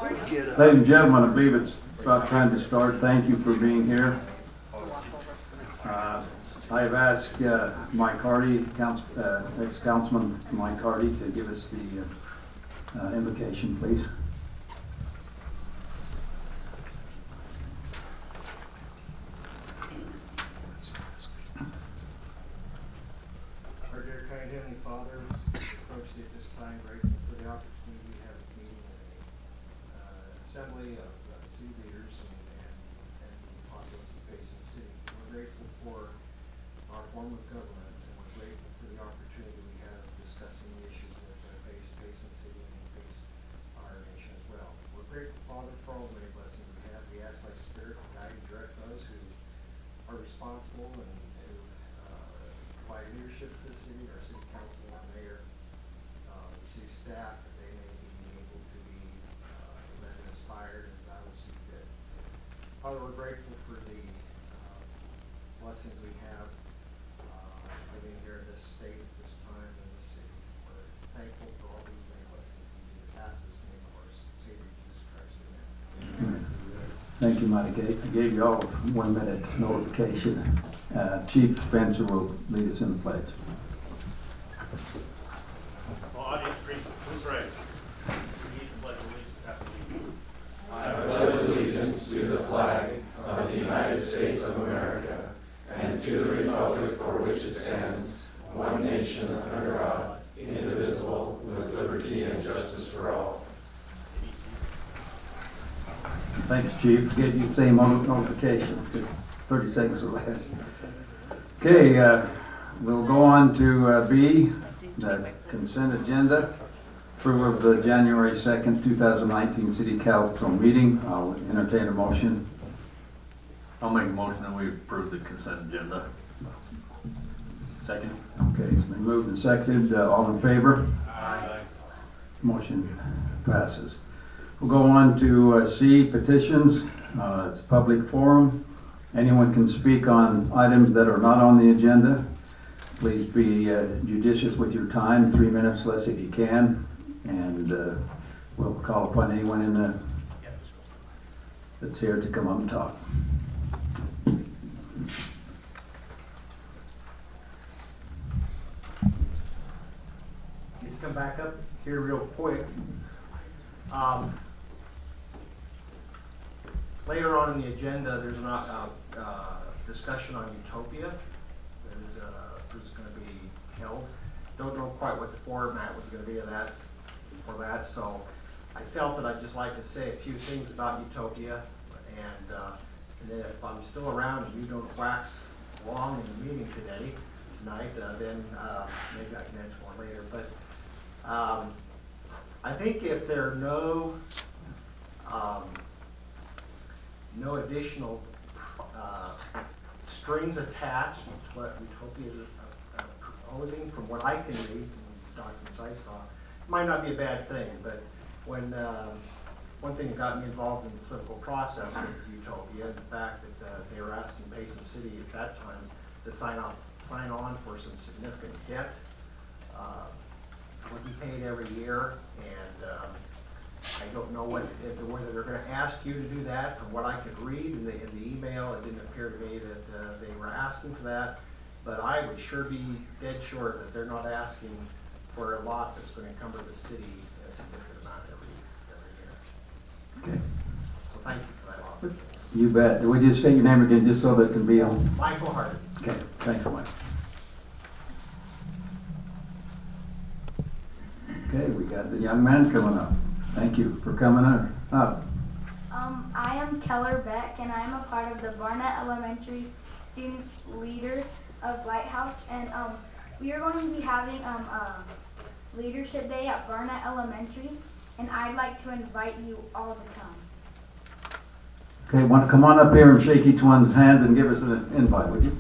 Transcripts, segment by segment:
Ladies and gentlemen, I believe it's about time to start. Thank you for being here. I have asked Mike Hardy, ex-councilman Mike Hardy, to give us the invocation, please. Our dear kind Heavenly Father, we approach thee at this time, grateful for the opportunity we have of meeting in an assembly of city leaders and the populace of Payson City. We're grateful for our form of government, and we're grateful for the opportunity we have of discussing the issues that face Payson City and face our nation as well. We're grateful, Father, for all the many blessings we have. We ask thy Spirit to guide and direct those who are responsible and provide leadership to the city, our city council, our mayor, the city staff, that they may be able to be led and inspired as thou would see fit. Father, we're grateful for the blessings we have living here in this state at this time in the city. We're thankful for all these many blessings we do. Pass this name of our Savior Jesus Christ. Amen. Thank you, Mike. I gave you all 1 minute notification. Chief Spencer will lead us in the pledge. Well, audience, please rise. We need to pledge allegiance after we. I pledge allegiance to the flag of the United States of America and to the republic for which it stands, one nation under God, indivisible, with liberty and justice for all. Thanks, Chief. Gave you the same notification, just 30 seconds or less. Okay, we'll go on to B, the consent agenda. Approval of the January 2nd, 2019 City Council meeting. I'll entertain a motion. I'll make a motion that we approve the consent agenda. Second. Okay, it's been moved and seconded. All in favor? Aye. Motion passes. We'll go on to C, petitions. It's a public forum. Anyone can speak on items that are not on the agenda. Please be judicious with your time, 3 minutes less if you can. And we'll call upon anyone in the that's here to come up and talk. Need to come back up here real quick. Later on in the agenda, there's a discussion on Utopia that is going to be held. Don't know quite what the format was going to be of that, for that, so I felt that I'd just like to say a few things about Utopia, and then if I'm still around and you don't wax long in the meeting tonight, then maybe I can mention one later. But I think if there are no additional strings attached to what Utopia is proposing, from what I can read from the documents I saw, it might not be a bad thing. But when one thing that got me involved in the political process was Utopia, and the fact that they were asking Payson City at that time to sign on for some significant debt would be paid every year, and I don't know whether they're going to ask you to do that. From what I could read in the email, it didn't appear to me that they were asking for that, but I would sure be dead sure that they're not asking for a lot that's going to encumber the city a significant amount every year. Okay. So thank you for that offer. You bet. Would you state your name again just so that it can be on? Michael Hardy. Okay, thanks, Mike. Okay, we got the young man coming up. Thank you for coming up. I am Keller Beck, and I'm a part of the Barnett Elementary Student Leader of Lighthouse, and we are going to be having Leadership Day at Barnett Elementary, and I'd like to invite you all to come. Okay, want to come on up here and shake each one's hand and give us an invite, would you?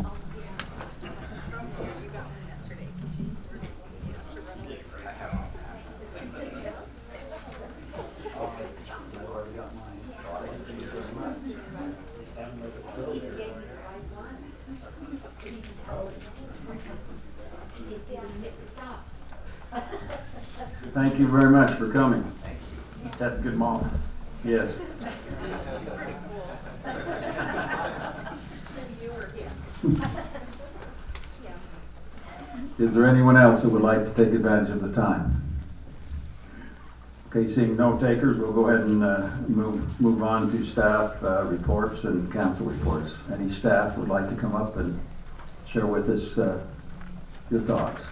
Thank you very much for coming. Just had a good mom. Yes. Is there anyone else who would like to take advantage of the time? Okay, seeing no takers, we'll go ahead and move on to staff reports and council reports. Any staff would like to come up and share with us your thoughts?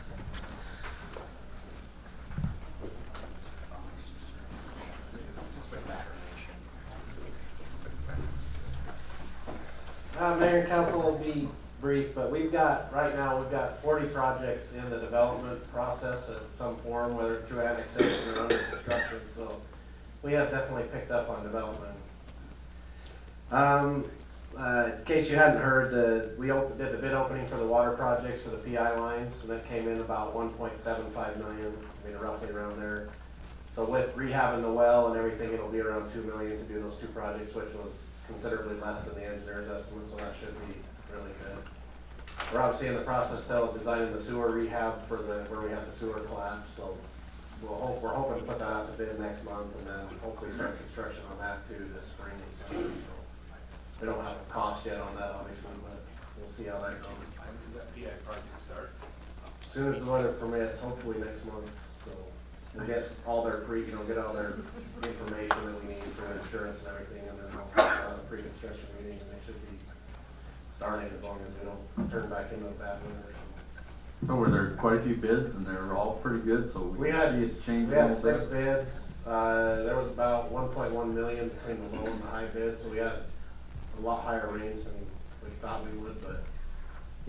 Mayor and council will be brief, but right now we've got 40 projects in the development process at some form, whether through annexation or under construction, so we have definitely picked up on development. In case you hadn't heard, we did the bid opening for the water projects for the PI lines, and that came in about 1.75 million, roughly around there. So with rehabbing the well and everything, it'll be around 2 million to do those two projects, which was considerably less than the engineer's estimate, so that should be really good. We're obviously in the process still of designing the sewer rehab for where we have the sewer collapse, so we're hoping to put that out to bid next month and then hopefully start construction on that too this spring. So we don't have a cost yet on that obviously, but we'll see how that goes. When does that PI project start? As soon as the weather permits, hopefully next month, so we'll get all their get all their information that we need for insurance and everything, and then we'll have a pre-construction meeting, and they should be starting as long as we don't turn back into a bad winter. So were there quite a few bids and they were all pretty good, so We can had, see it change we a had little 6 bit? bids, there was about 1.1 million between the low and the high bid, so we had a lot higher range than we thought we would, but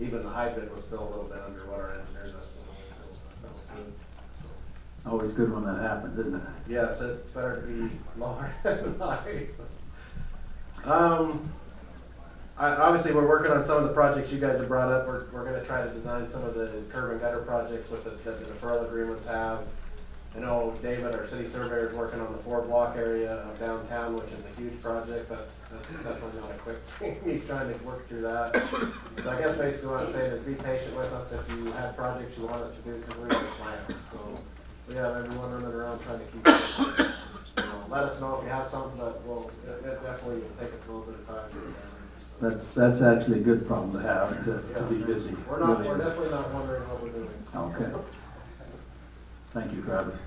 even the high bid was still a little bit under what our engineers estimated, so that was good. Always good when that happens, isn't it? Yes, it's better to be lower than high. Obviously, we're working on some of the projects you guys have brought up. We're going to try to design some of the curb and gutter projects with that the deferral agreements have. I know David, our city surveyor, is working on the 4-block area of downtown, which is a huge project. That's definitely not a quick thing. He's trying to work through that. So I guess basically what I'm saying is be patient with us if you have projects you want us to do, because we're going to plan. So we have everyone running around trying to keep it. Let us know if you have something, but it definitely will take us a little bit of time to do that. That's actually a good problem to have, to be busy. We're Really is. definitely not wondering what we're doing. Okay. Thank you, Travis.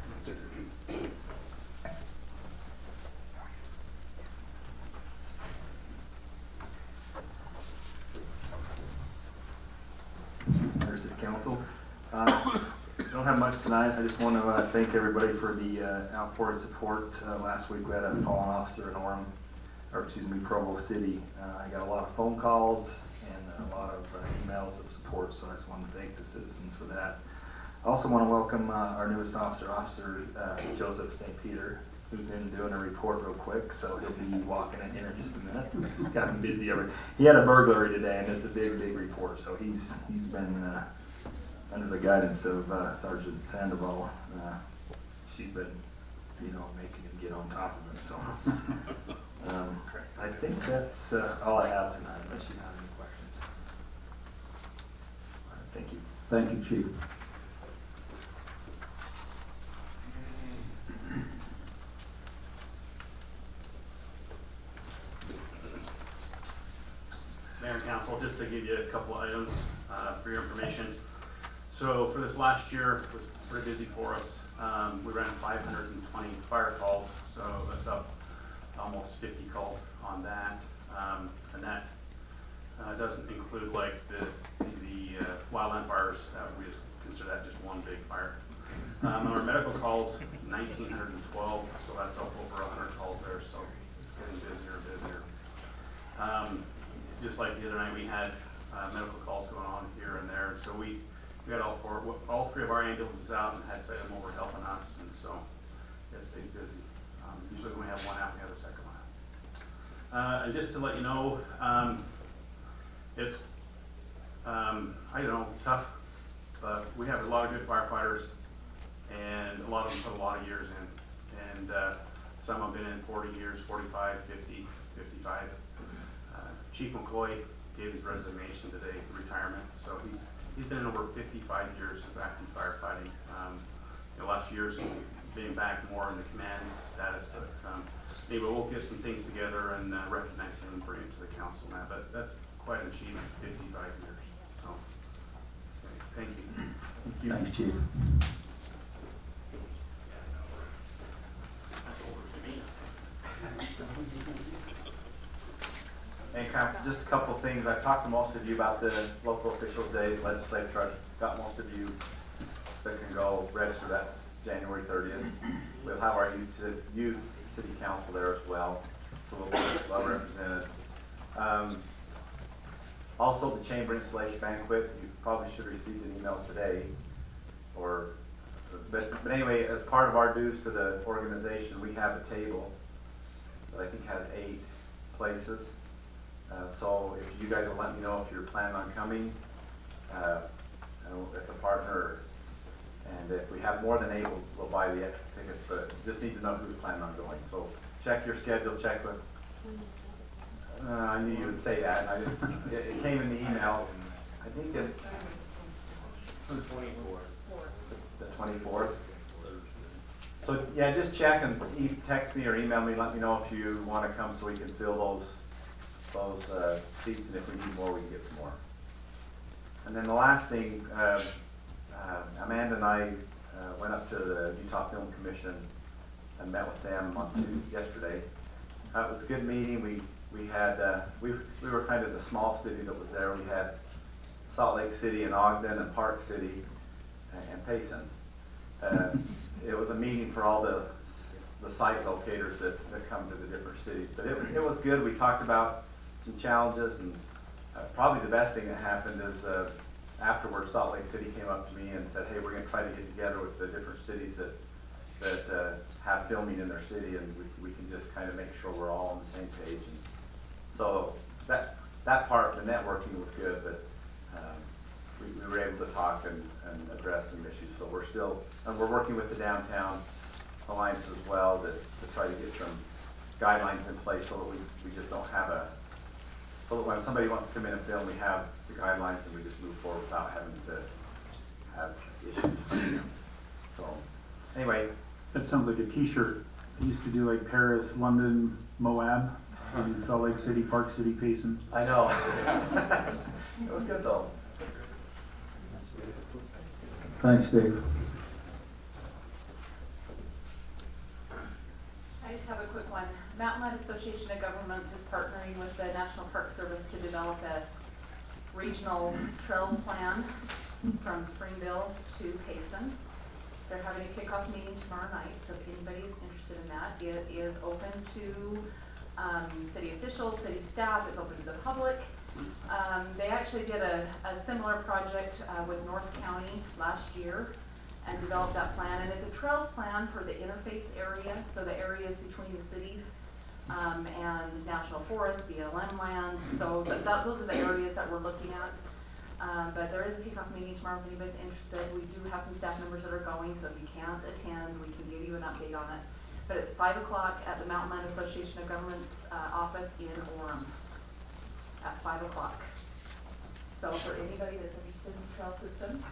Members of council. Don't have much tonight. I just want to thank everybody for the outpouring support. Last week we had a fallen officer in Provo City. I got a lot of phone calls and a lot of emails of support, so I just want to thank the citizens for that. I also want to welcome our newest officer, Joseph St. Peter, who's in doing a report real quick, so he'll be walking in here in just a minute. Got him busy he had a burglary today, and it's a big report, so he's been under the guidance of Sergeant Sandoval. She's been, making him get on top of it, so. I think that's all I have tonight, unless you have any questions. All right, thank you. Thank you, Chief. Mayor and Council, just to give you a couple items for your information. So for this last year, it was pretty busy for us. We ran 520 fire calls, so that's up almost 50 calls on that. And that doesn't include like the wildland fires. We just consider that just one big fire. Our medical calls, 1,912, so that's up over 100 calls there, so it's getting busier and busier. Just like the other night, we had medical calls going on here and there, so we got all 3 of our ambulances out and had them over helping us, and so it stays busy. Usually when we have one out, we have a second one out. And just to let you know, it's tough, but we have a lot of good firefighters, and a lot of them put a lot of years in, and some have been in 40 years, 45, 50, 55. Chief McCoy gave his resignation today, retirement, so he's been in over 55 years of active firefighting. The last years being back more in the command status, but anyway, we'll get some things together and recognize him and bring him to the council now, but that's quite an achievement, 55 years, so, thank you. Thanks, Chief. And Council, just a couple of things. I've talked to most of you about the local officials day legislature. I've got most of you that can go register. That's January 30th. We'll have our youth city council there as well, so we'll be well represented. Also, the chamber installation banquet. You probably should have received an email today, but anyway, as part of our dues to the organization, we have a table that I think has 8 places. So if you guys will let me know if you're planning on coming, if a partner, and if we have more than 8, we'll buy the extra tickets, but just need to know who's planning on going. So check your schedule, check with, I knew you would say that. It came in the email. I think it's the 24th. So yeah, just check and text me or email me, let me know if you want to come so we can fill those seats, and if we need more, we can get some more. And then the last thing, Amanda and I went up to the Utah Film Commission and met with them yesterday. It was a good meeting. We had we were kind of the small city that was there. We had Salt Lake City and Ogden and Park City and Payson. It was a meeting for all the site locators that come to the different cities. But it was good. We talked about some challenges, and probably the best thing that happened is afterwards Salt Lake City came up to me and said, hey, we're going to try to get together with the different cities that have filming in their city, and we can just kind of make sure we're all on the same page. And so that part, the networking was good, but we were able to talk and address some issues. So we're working with the Downtown Alliance as well to try to get some guidelines in place so that we just don't have so that when somebody wants to come in and film, we have the guidelines and we just move forward without having to have issues. So anyway. That sounds like a t-shirt. I used to do like Paris, London, Moab, and Salt Lake City, Park City, Payson. I know. It was good though. Thanks, Dave. I just have a quick one. Mountain Land Association of Governments is partnering with the National Park Service to develop a regional trails plan from Springville to Payson. They're having a kickoff meeting tomorrow night, so if anybody's interested in that, it is open to city officials, city staff, it's open to the public. They actually did a similar project with North County last year and developed that plan, and it's a trails plan for the interface area, so the areas between the cities and National Forest, BLM land, so those are the areas that we're looking at. But there is a kickoff meeting tomorrow if anybody's interested. We do have some staff members that are going, so if you can't attend, we can give you an update on it. But it's 5 o'clock at the Mountain Land Association of Governments office in Orem at 5 o'clock. So for anybody that's interested in the trail system,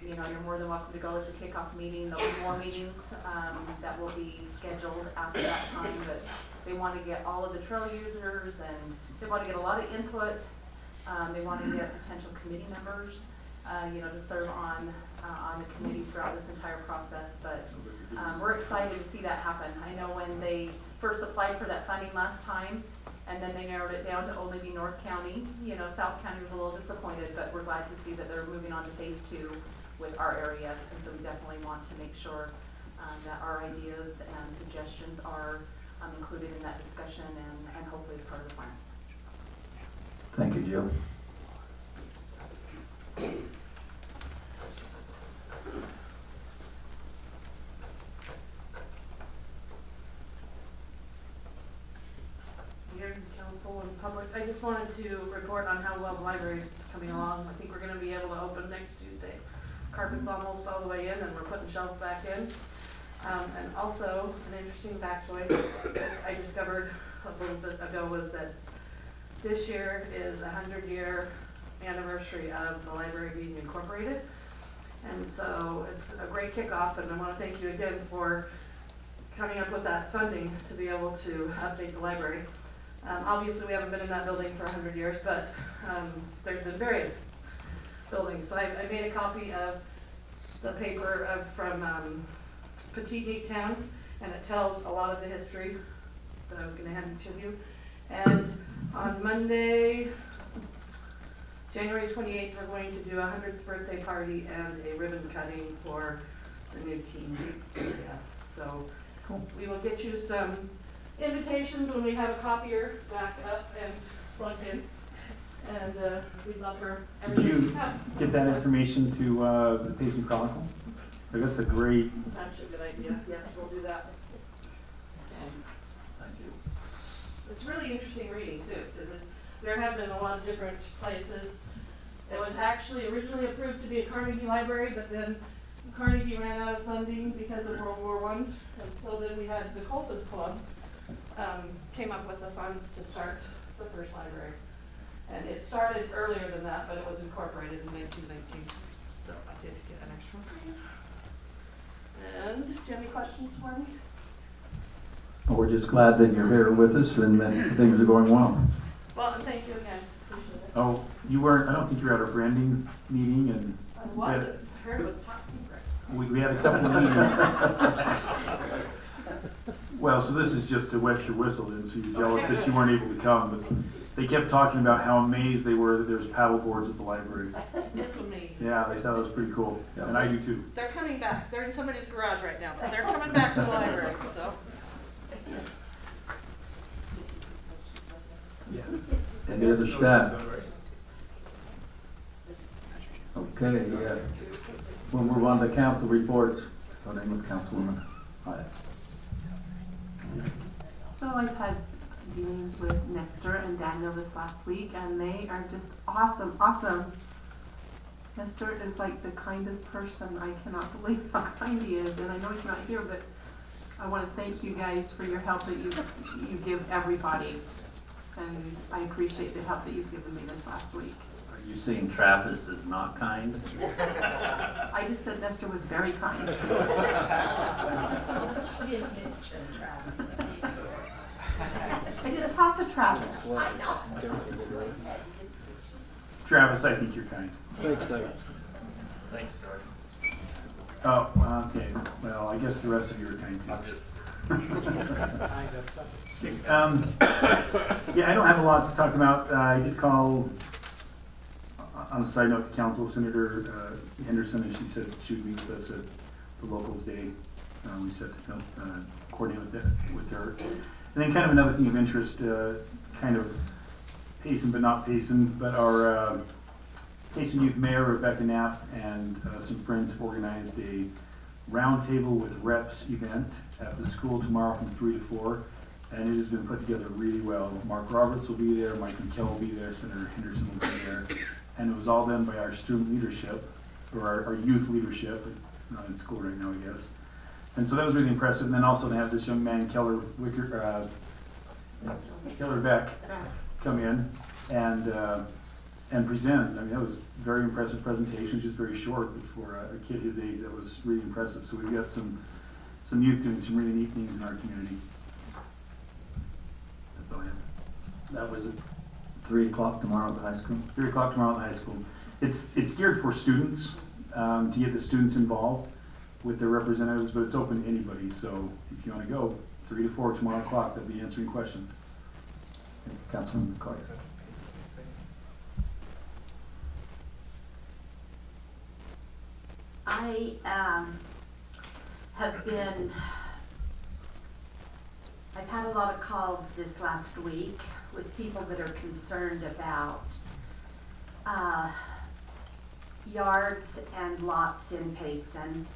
you're more than welcome to go. It's a kickoff meeting. There'll be more meetings that will be scheduled after that time, but they want to get all of the trail users and they want to get a lot of input. They want to get potential committee members, to serve on the committee throughout this entire process. But we're excited to see that happen. I know when they first applied for that funding last time, and then they narrowed it down to only be North County. South County was a little disappointed, but we're glad to see that they're moving on to phase 2 with our area. And so we definitely want to make sure that our ideas and suggestions are included in that discussion and hopefully as part of the plan. Thank you, Jill. Mayor, council, and public, I just wanted to report on how well the library's coming along. I think we're gonna be able to open next Tuesday. Carpet's almost all the way in and we're putting shelves back in. And also, an interesting factoid I discovered a little bit ago was that this year is 100-year anniversary of the library being incorporated. And so it's a great kickoff, and I want to thank you again for coming up with that funding to be able to update the library. Obviously, we haven't been in that building for 100 years, but there's been various buildings. So I made a copy of the paper from Petite Neat Town, and it tells a lot of the history that I was going to hand to you. And on Monday, January 28th, we're going to do a 100th birthday party and a ribbon cutting for the new team. Yeah. So we will get you some invitations when we have a copier back up and plugged in. And we'd love for Did everybody you to come. get that information to the Payson Chronicle? Like, that's a great. Such a good idea. Yes, we'll do that. Thank you. It's really interesting reading too, because there have been a lot of different places. It was actually originally approved to be a Carnegie library, but then Carnegie ran out of funding because of World War I. And so then we had the Colpus Club came up with the funds to start the first library. And it started earlier than that, but it was incorporated in 1919. So I did get an extra one for you. And do you have any questions for me? We're just glad that you're here with us and that things are going well. Well, and thank you again. Appreciate it. Oh, you weren't, I don't think you were at our branding meeting, and I was, I heard it was top secret. we had a couple of meetings. Well, so this is just to wet your whistle, and so you're jealous that you weren't able to come, but they kept talking about how amazed they were that there's paddle boards at the library. It's amazing. Yeah, they thought it was pretty cool, and I do too. They're coming back. They're in somebody's garage right now. They're coming back to the library, so. Yeah. Any other staff? Okay, yeah. We'll move on to council reports. Starting with Councilwoman Hyatt. So I've had dealings with Nestor and Daniel this last week, and they are just awesome. Nestor is like the kindest person. I cannot believe how kind he is, and I know he's not here, but I want to thank you guys for your help that you give everybody, and I appreciate the help that you've given me this last week. Are you saying Travis is not kind? I just said Nestor was very kind. I didn't talk to Travis. I know. Travis, I think you're kind. Thanks, Doug. Thanks, Doug. Oh, okay, well, I guess the rest of you are kind too. I'm just. Yeah, I don't have a lot to talk about. I did call, on a side note, to Council Senator Henderson, and she said she would meet with us at the Locals Day. We set to coordinate with her. And then kind of another thing of interest, kind of Payson but not Payson, but our Payson Youth Mayor Rebecca Knapp and some friends have organized a roundtable with reps event at the school tomorrow from 3 to 4, and it has been put together really well. Mark Roberts will be there, Mike McKell will be there, Senator Henderson will be there, and it was all done by our student leadership, or our youth leadership, not in school right now, I guess. And so that was really impressive. And then also to have this young man, Keller Beck, come in and present. I mean, that was a very impressive presentation, just very short, but for a kid his age, that was really impressive. So we've got some youth doing some really neat things in our community. That's all I have. That was at 3 o'clock tomorrow at the high school. 3 o'clock tomorrow at the high school. It's geared for students, to get the students involved with their representatives, but it's open to anybody. So if you want to go, 3 to 4 tomorrow o'clock, they'll be answering questions. Councilman McCoy. I I've had a lot of calls this last week with people that are concerned about yards and lots in Payson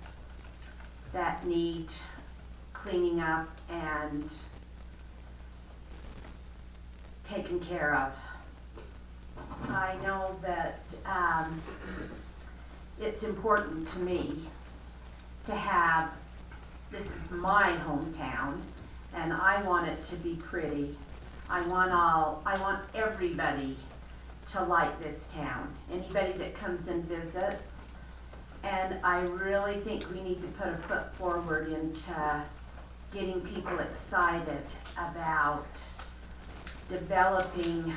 that need cleaning up and taken care of. I know that it's important to me to have, this is my hometown, and I want it to be pretty. I want everybody to like this town, anybody that comes and visits. And I really think we need to put a foot forward into getting people excited about developing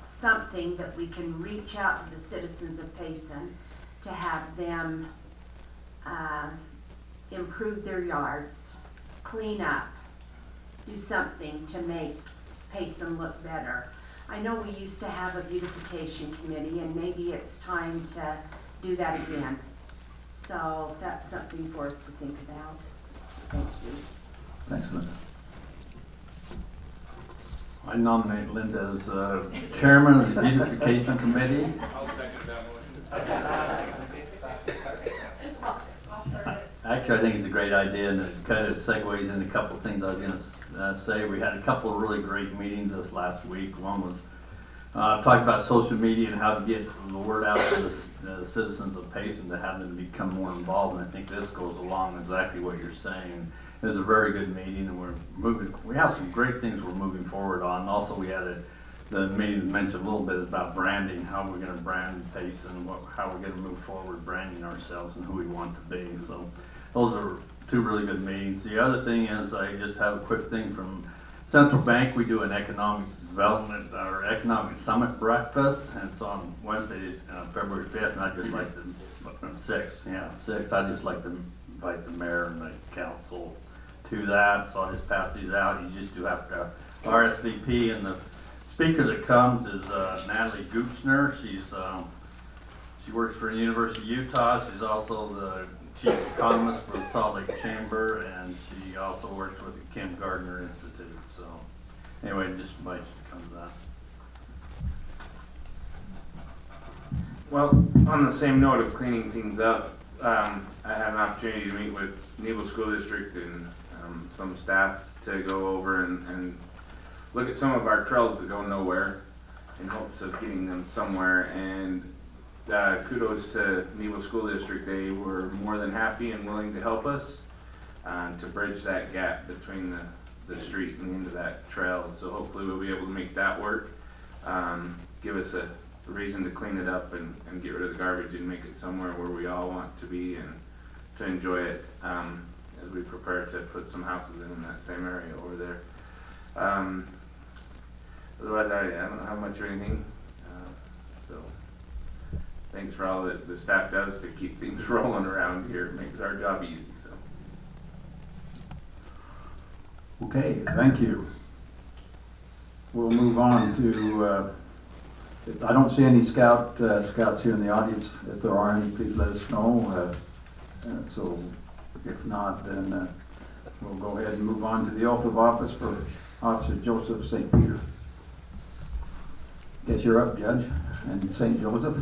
something that we can reach out to the citizens of Payson to have them improve their yards, clean up, do something to make Payson look better. I know we used to have a beautification committee, and maybe it's time to do that again. So that's something for us to think about. Thank you. Thanks, Linda. I nominate Linda as chairman of the beautification committee. I'll second that motion. Actually, I think it's a great idea, and it kind of segues into a couple of things I was gonna say. We had a couple of really great meetings this last week. One was talked about social media and how to get the word out to the citizens of Payson to have them become more involved, and I think this goes along exactly what you're saying. It was a very good meeting, and we have some great things we're moving forward on. And also, we had the meeting mentioned a little bit about branding, how we're gonna brand Payson, how we're gonna move forward branding ourselves and who we want to be. So those are two really good meetings. The other thing is, I just have a quick thing from Central Bank. We do an economic development, or economic summit breakfast, and it's on Wednesday, February 5th, and I'd just like to, 6th, I'd just like to invite the mayor and the council to that, so I'll just pass these out. You just do have to RSVP, and the speaker that comes is Natalie Goochner. She works for the University of Utah. She's also the chief economist for the Salt Lake Chamber, and she also works with the Kim Gardner Institute. So anyway, just invite you to come to that. Well, on the same note of cleaning things up, I had an opportunity to meet with Nebo School District and some staff to go over and look at some of our trails that go nowhere in hopes of getting them somewhere. And kudos to Nebo School District. They were more than happy and willing to help us to bridge that gap between the street and into that trail. So hopefully we'll be able to make that work. Give us a reason to clean it up and get rid of the garbage and make it somewhere where we all want to be and to enjoy it as we prepare to put some houses in that same area over there. Otherwise, I don't have much or anything. So thanks for all that the staff does to keep things rolling around here. It makes our job easy. So. Okay, thank you. We'll move on to, I don't see any scouts here in the audience. If there are any, please let us know. So if not, then we'll go ahead and move on to the oath of office for Officer Joseph St. Peter. Guess you're up, Judge, and St. Joseph.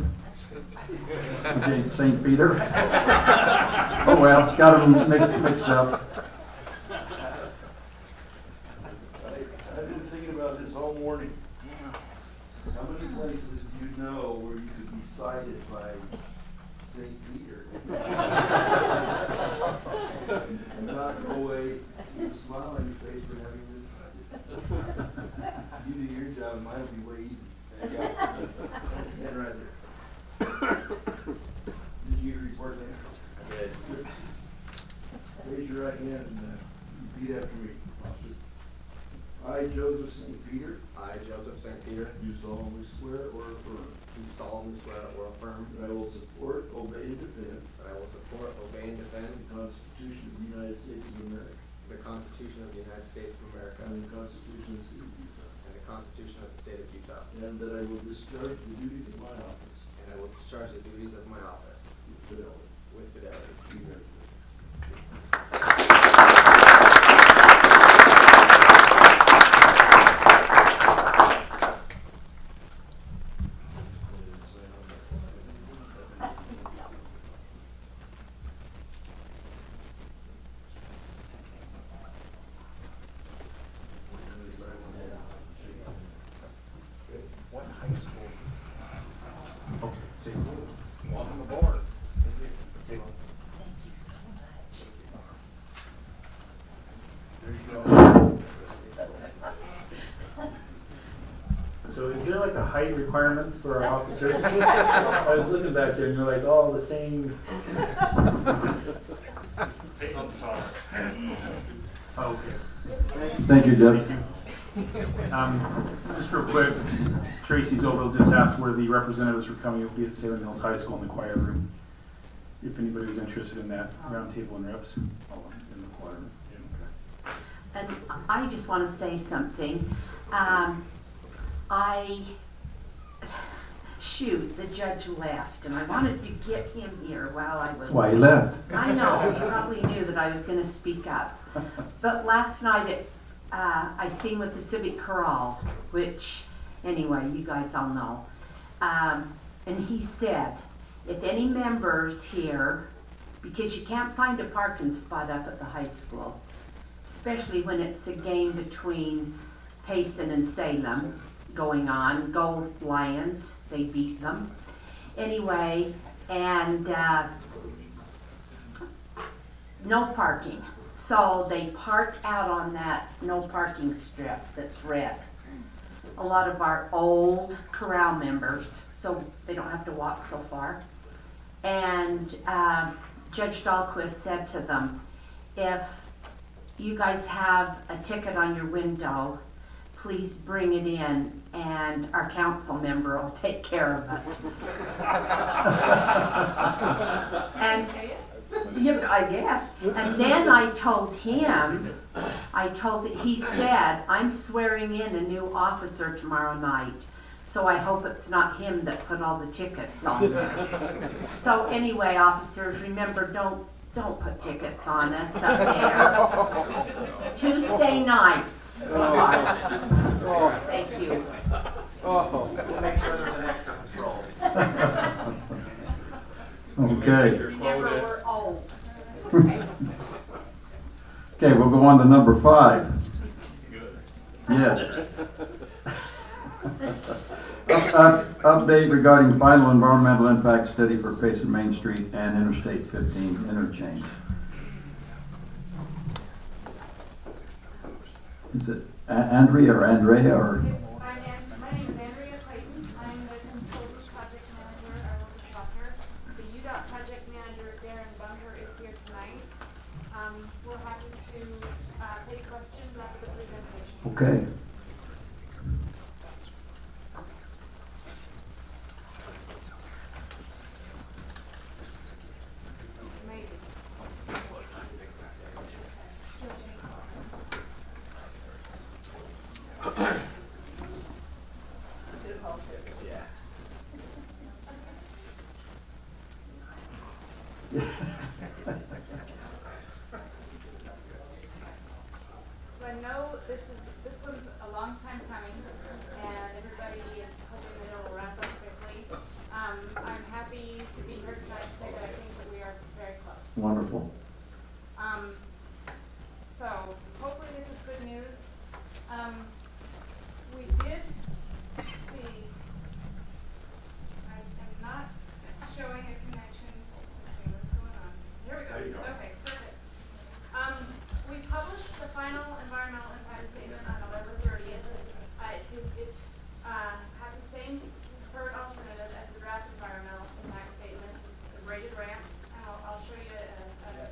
Okay, St. Peter. Oh well, got them mixed up. I've been thinking about this all morning. How many places do you know where you could be cited by St. Peter? And not go away with a smile on your face for having this. You do your job, mine will be way easy. Stand right there. Did you report that? Good. Raise your right hand and repeat after me, officer. I, Joseph St. Peter. I, Joseph St. Peter, Do solemnly swear or affirm do solemnly swear or affirm that I will support, obey, and defend that I will support, obey, and defend the Constitution of the United States of America the Constitution of the United States of America and the Constitution of the State of Utah, and the Constitution of the State of Utah, and that I will discharge the duties of my office and I will discharge the duties of my office with fidelity. with fidelity. Congratulations. What high school? Welcome aboard. Thank you. There you go. So is there like a height requirement for our officers? I was looking back there and you're like all the same. I Payson talk. Okay. Thank you, Jeff. Just real quick, Tracy Zobel just asked where the representatives were coming. It'll be at Salem Hills High School in the choir room. If anybody was interested in that, roundtable and reps, in the choir room. And I just want to say something. The judge left, and I wanted to get him here while I was. That's why he left. I know, he probably knew that I was going to speak up. But last night, I sing with the Civic Chorale, which, anyway, you guys all know. And he said, if any members here, because you can't find a parking spot up at the high school, especially when it's a game between Payson and Salem going on. Go Lions, they beat them. Anyway, and no parking. So they park out on that no parking strip that's red. A lot of our old chorale members, so they don't have to walk so far. And Judge Dahlquist said to them, if you guys have a ticket on your window, please bring it in and our council member will take care of it. And yeah, I guess. And then I told him, he said, I'm swearing in a new officer tomorrow night. So I hope it's not him that put all the tickets on there. So anyway, officers, remember, don't put tickets on us up there. Tuesday nights. Thank you. We'll make sure there's an extra patrol. Okay. Remember, we're old. Okay, we'll go on to number 5. Yes. Update regarding final environmental impact study for Payson Main Street and Interstate 15 interchange. Is it Andrea or Andrea or? My name is Andrea Payson. I'm the consultant project manager. I work with Bunker. The UDOT project manager, Darren Bunker, is here tonight. We're happy to take questions after the presentation. Okay. So I know this was a long time coming, and everybody is hoping that it will wrap up quickly. I'm happy to be here tonight to say that I think that we are very close. Wonderful. So hopefully this is good news. We did see, I am not showing a connection. Okay, what's going on? Here we go. There you go. Okay, perfect. We published the final environmental impact statement on November 30th. It had the same preferred alternative as the draft environmental impact statement, the graded ramps, and I'll show you a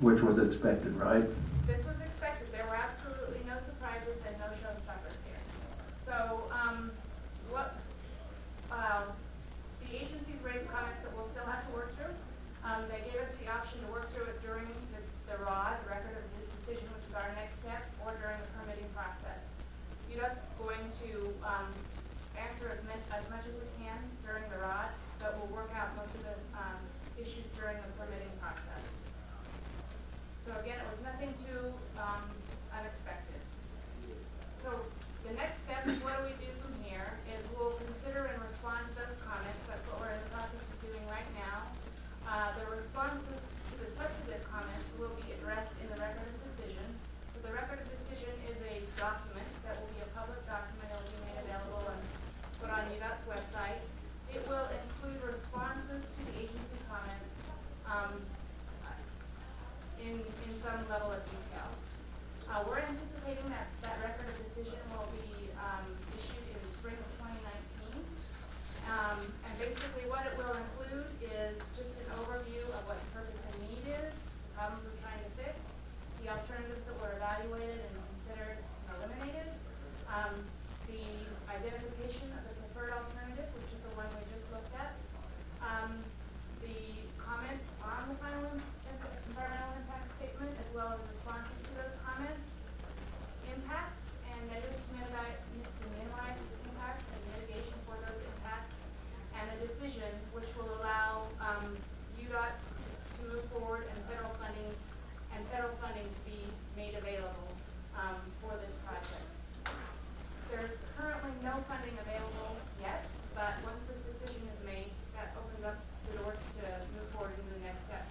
which was expected, right? This was expected. There were absolutely no surprises and no showstoppers here. So, the agencies raised comments that we'll still have to work through. They gave us the option to work through it during the ROD, the record of decision, which is our next step, or during the permitting process. UDOT's going to answer as much as we can during the ROD, but we'll work out most of the issues during the permitting process. So again, it was nothing too unexpected. So the next step, what do we do from here, is we'll consider and respond to those comments. That's what we're in the process of doing right now. The responses to the substantive comments will be addressed in the record of decision. So the record of decision is a document that will be a public document. It will be made available and put on UDOT's website. It will include responses to the agency comments in some level of detail. We're anticipating that record of decision will be issued in the spring of 2019. And basically what it will include is just an overview of what the purpose and need is, the problems we're trying to fix, the alternatives that were evaluated and considered and eliminated, the identification of the preferred alternative, which is the one we just looked at, the comments on the final environmental impact statement, as well as responses to those comments, impacts and measures to minimize impacts and mitigation for those impacts, and a decision which will allow UDOT to move forward and federal funding to be made available for this project. There's currently no funding available yet, but once this decision is made, that opens up the doors to move forward into the next steps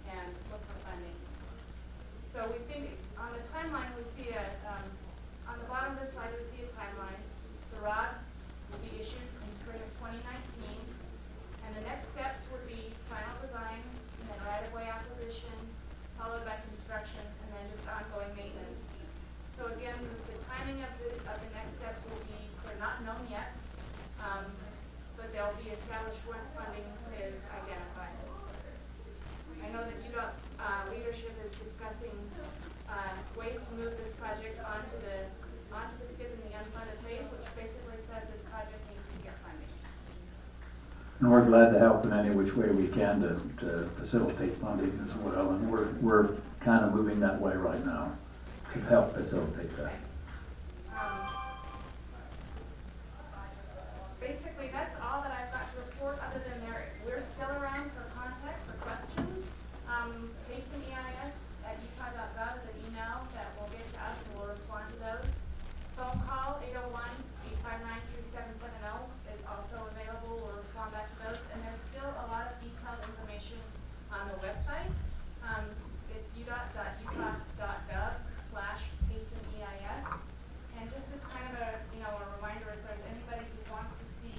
and look for funding. So we think on the timeline we see on the bottom of the slide we see a timeline. The ROD will be issued in spring of 2019, and the next steps would be final design, and then right-of-way acquisition, followed by construction, and then just ongoing maintenance. So again, the timing of the next steps will be, they're not known yet, but they'll be established once funding is identified. I know that UDOT leadership is discussing ways to move this project onto the skip in the unfunded phase, which basically says this project needs to get funding. And we're glad to help in any which way we can to facilitate funding as well. And we're kind of moving that way right now to help facilitate that. Basically, that's all that I've got to report, other than we're still around for contact, for questions. Payson EIS@utah.gov is an email that will get to us and we'll respond to those. Phone call 801-859-3770 is also available. We'll respond back to those. And there's still a lot of detailed information on the website. It's udot.utah.gov/Payson EIS. And just as kind of a reminder, if there's anybody who wants to see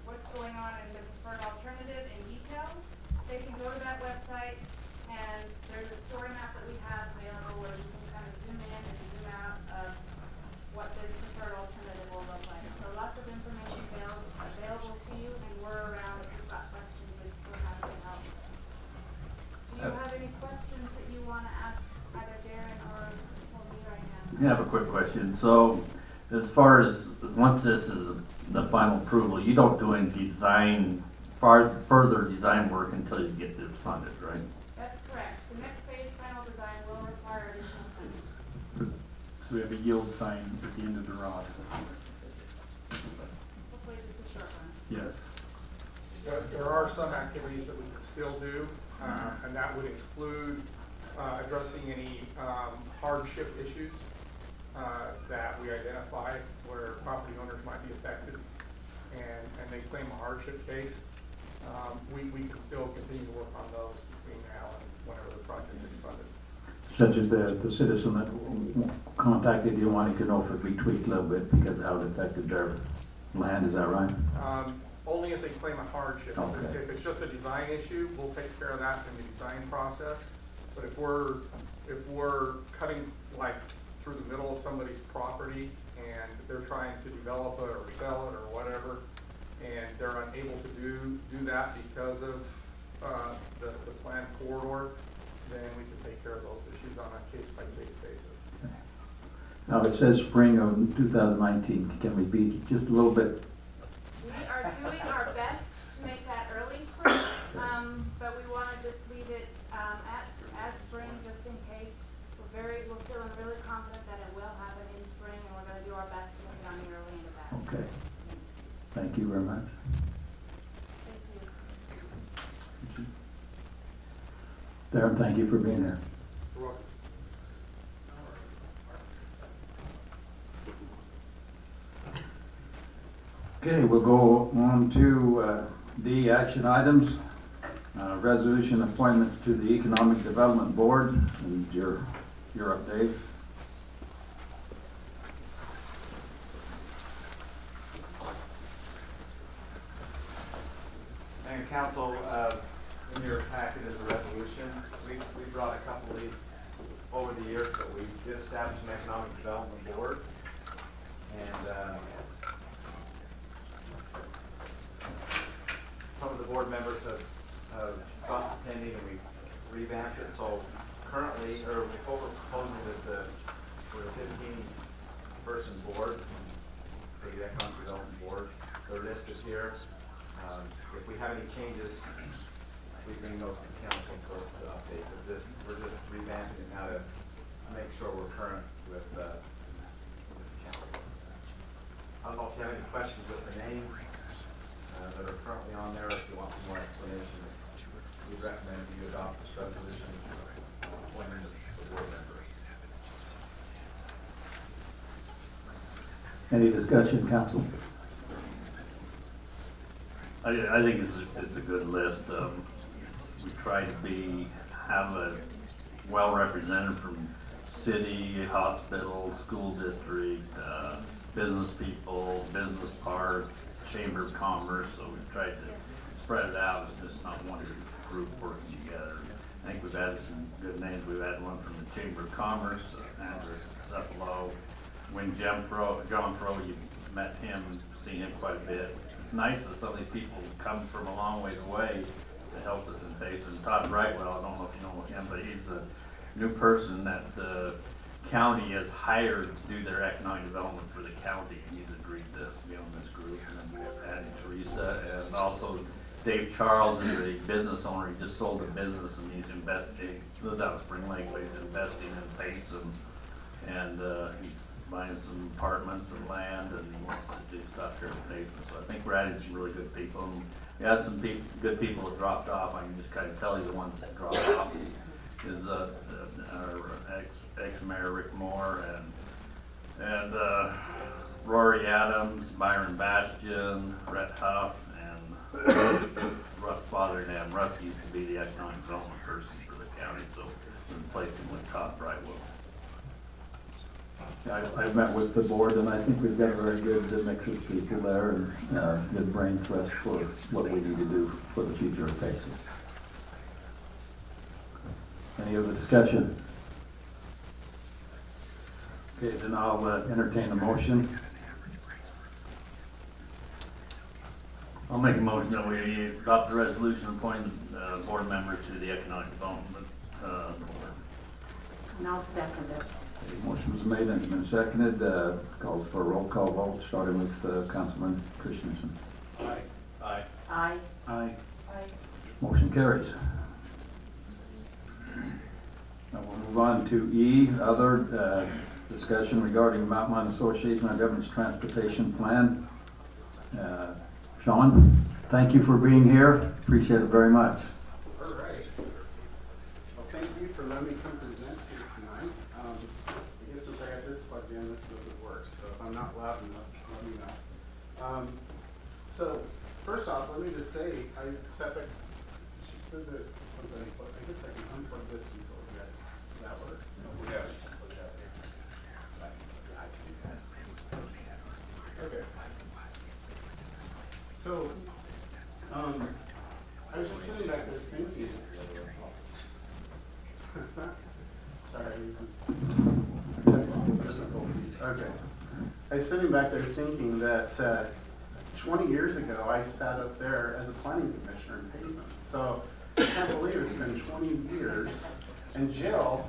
what's going on in the preferred alternative in detail, they can go to that website, and there's a story map that we have available where you can kind of zoom in and zoom out of what this preferred alternative will look like. So lots of information available to you, and we're around if you've got questions, we're happy to help. Do you have any questions that you want to ask either Darren or me right now? I have a quick question. So as far as, once this is the final approval, you don't do any further design work until you get this funded, right? That's correct. The next phase, final design, will require additional funding. So we have a yield sign at the end of the rod. Hopefully this is a short one. Yes. There are some activities that we can still do, and that would include addressing any hardship issues that we identify where property owners might be affected and they claim a hardship case. We can still continue to work on those between now and whenever the project is funded. Such as the citizen that contacted you wanting to know if it be tweaked a little bit because of how it affected their land, is that right? Only if they claim a hardship. Okay. If it's just a design issue, we'll take care of that in the design process. But if we're cutting like through the middle of somebody's property and they're trying to develop it or sell it or whatever, and they're unable to do that because of the Now, it says spring of 2019. Can we be just a little bit? We are doing our best to make that early spring, but we want to just leave it as spring just in case. We're feeling really confident that it will happen in spring, and we're going to do our best to make it on the early end of that. Okay. Thank you very much. Thank you. Darren, thank you for being here. You're welcome. Okay, we'll go on to D, action items. Resolution appointments to the Economic Development Board, and your update. Mayor and Council, in your packet is a resolution. We brought a couple of these over the years, but we did establish an economic development board. And some of the board members have stopped attending, and we revamped it. So currently, or what we're proposing is for the 15-person board, for the economic development board. The list is here. If we have any changes, we bring those to council for the update. But we're just revamping it now to make sure we're current with the council. I don't know if you have any questions with the names that are currently on there. If you want some more explanation, we recommend you adopt this resolution appointing the board member. Any discussion, council? I think it's a good list. We try to have a well represented from city, hospital, school district, business people, business park, chamber of commerce. So we've tried to spread it out. It's just not one group working together. I think we've added some good names. We've had one from the Chamber of Commerce, Andrew Cephalo, John Fro. You met him, seen him quite a bit. It's nice that some of these people come from a long ways away to help us in Payson. Todd Brightwell, I don't know if you know him, but he's the new person that the county has hired to do their economic development for the county, and he's agreed to be on this group. And then we have added Teresa, and also Dave Charles is a business owner. He just sold a business, and he's investing. He lives out of Spring Lake, but he's investing in Payson, and he's buying some apartments and land, and he wants to do stuff here in Payson. So I think we're adding some really good people. And we had some good people that dropped off. I can just kind of tell you the ones that dropped off is our ex-mayor Rick Moore and Rory Adams, Byron Bastian, Rhett Huff, and Father Nam. Russ used to be the economic development person for the county, so we replaced him with Todd Brightwell. I've met with the board, and I think we've got a very good mix of people there, and good brain trust for what we need to do for the future of Payson. Any other discussion? Okay, then I'll entertain a motion. I'll make a motion that we adopt the resolution appointing board members to the economic development board. And I'll second it. The motion was made and it's been seconded. Calls for a roll call vote, starting with Councilman Christensen. Aye. Aye. Aye. Aye. Motion carries. Now we'll move on to E, other discussion regarding Mountain Line Association and Government's Transportation Plan. Sean, thank you for being here. Appreciate it very much. All right. Well, thank you for letting me come present here tonight. I guess since I got this plugged in, this doesn't work. So if I'm not loud enough, let me know. So first off, let me just say, she said that something, I guess I can unplug this before we get, does that work? No, yeah. Okay. So, I was just sitting back there thinking. Sorry. Okay. I was sitting back there thinking that 20 years ago I sat up there as a planning commissioner in Payson. So I can't believe it's been 20 years. And Jill,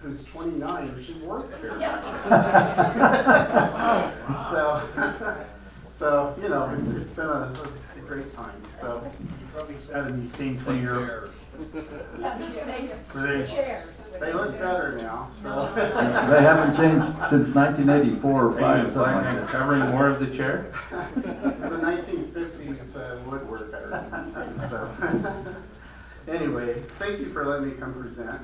who's 29, she worked here. So, you know, it's been a great time, so. You probably sat in these same 20-year. They look better now, so. They haven't changed since 1984 or 5 or something like that. Covering more of the chair? The 1950s woodwork, so. Anyway, thank you for letting me come present.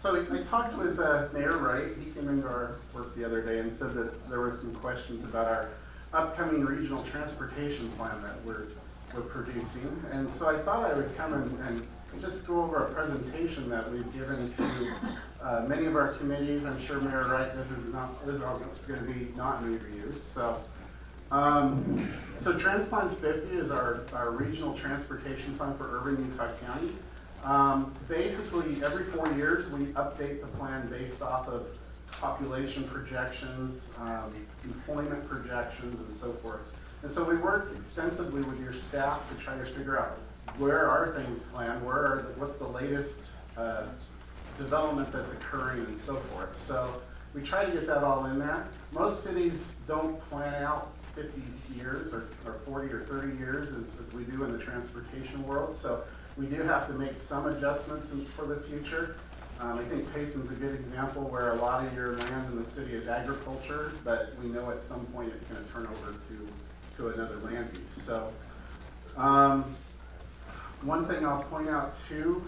So I talked with Mayor Wright. He came into our work the other day and said that there were some questions about our upcoming regional transportation plan that we're producing. And so I thought I would come and just go over a presentation that we've given to many of our committees. I'm sure Mayor Wright, this is all going to be not new to you. So Transplant 50 is our regional transportation fund for urban Utah County. Basically, every 4 years, we update the plan based off of population projections, employment projections, and so forth. And so we work extensively with your staff to try to figure out where are things planned, what's the latest development that's occurring, and so forth. So we try to get that all in there. Most cities don't plan out 50 years or 40 or 30 years as we do in the transportation world. So we do have to make some adjustments for the future. I think Payson's a good example where a lot of your land in the city is agriculture, but we know at some point it's going to turn over to another land use. So one thing I'll point out too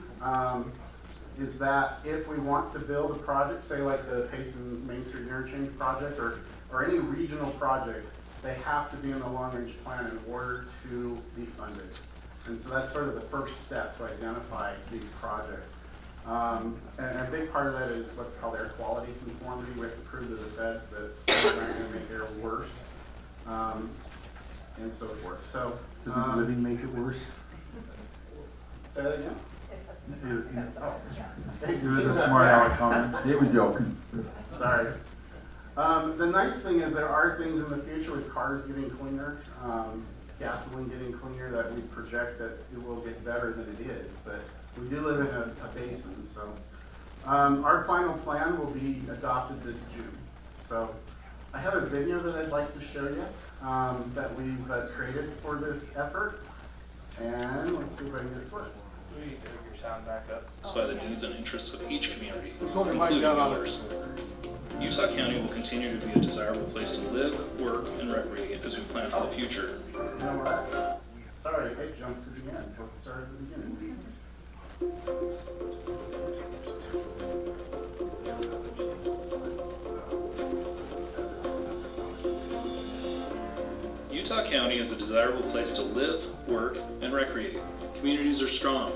is that if we want to build a project, say like the Payson Main Street Interchange project or any regional projects, they have to be in the long-range plan in order to be funded. And so that's sort of the first step to identify these projects. And a big part of that is what's called air quality conformity. We have to prove to the feds that we're not going to make air worse, and so forth. So Doesn't living make it worse? Say that again? It was a smart aleck comment. He was joking. Sorry. The nice thing is there are things in the future with cars getting cleaner, gasoline getting cleaner, that we project that it will get better than it is. But we do live in a basin, so our final plan will be adopted this June. So I have a video that I'd like to show you that we've created for this effort, and let's see if I can get it to work. Your sound back up. By the needs and interests of each community, including yours. Utah County will continue to be a desirable place to live, work, and recreate as we plan for the future. You know what? Sorry, I jumped to the end. Let's start at the beginning. Utah County is a desirable place to live, work, and recreate. Communities are strong.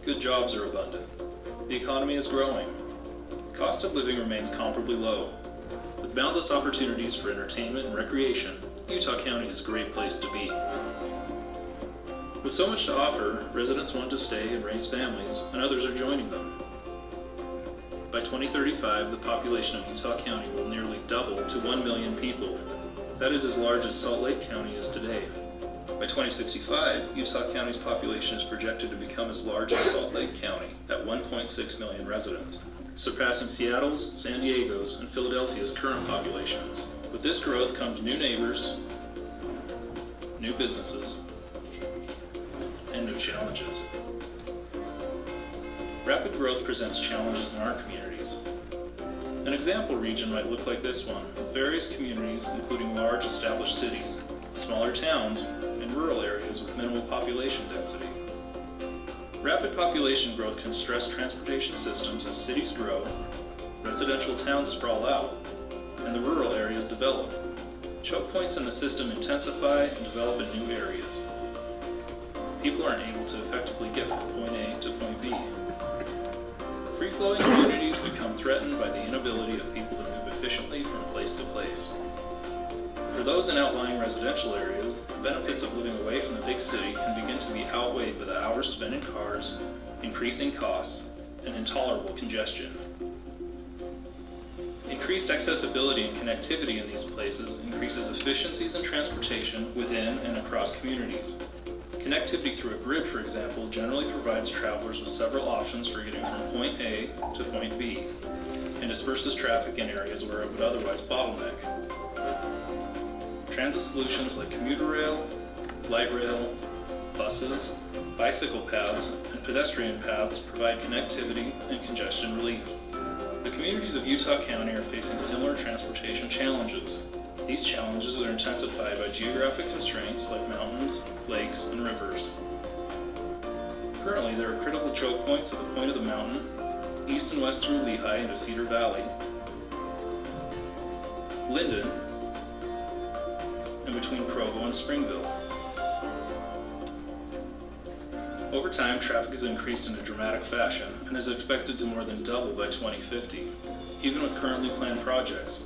Good jobs are abundant. The economy is growing. Cost of living remains comparably low. With boundless opportunities for entertainment and recreation, Utah County is a great place to be. With so much to offer, residents want to stay and raise families, and others are joining them. By 2035, the population of Utah County will nearly double to 1 million people. That is as large as Salt Lake County is today. By 2065, Utah County's population is projected to become as large as Salt Lake County at 1.6 million residents, surpassing Seattle's, San Diego's, and Philadelphia's current populations. With this growth comes new neighbors, new businesses, and new challenges. Rapid growth presents challenges in our communities. An example region might look like this one, with various communities including large established cities, smaller towns, and rural areas with minimal population density. Rapid population growth can stress transportation systems as cities grow, residential towns sprawl out, and the rural areas develop. Choke points in the system intensify and develop in new areas. People aren't able to effectively get from point A to point B. Free-flowing communities become threatened by the inability of people to move efficiently from place to place. For those in outlying residential areas, the benefits of living away from the big city can begin to be outweighed by the hours spent in cars, increasing costs, and intolerable congestion. Increased accessibility and connectivity in these places increases efficiencies in transportation within and across communities. Connectivity through a grid, for example, generally provides travelers with several options for getting from point A to point B. and disperses traffic in areas where it would otherwise bottleneck. Transit solutions like commuter rail, light rail, buses, bicycle paths, and pedestrian paths provide connectivity and congestion relief. The communities of Utah County are facing similar transportation challenges. These challenges are intensified by geographic constraints like mountains, lakes, and rivers. Currently, there are critical choke points at the point of the mountain, east and west through Lehigh into Cedar Valley, Linden, and between Provo and Springville. Over time, traffic has increased in a dramatic fashion and is expected to more than double by 2050, even with currently planned projects.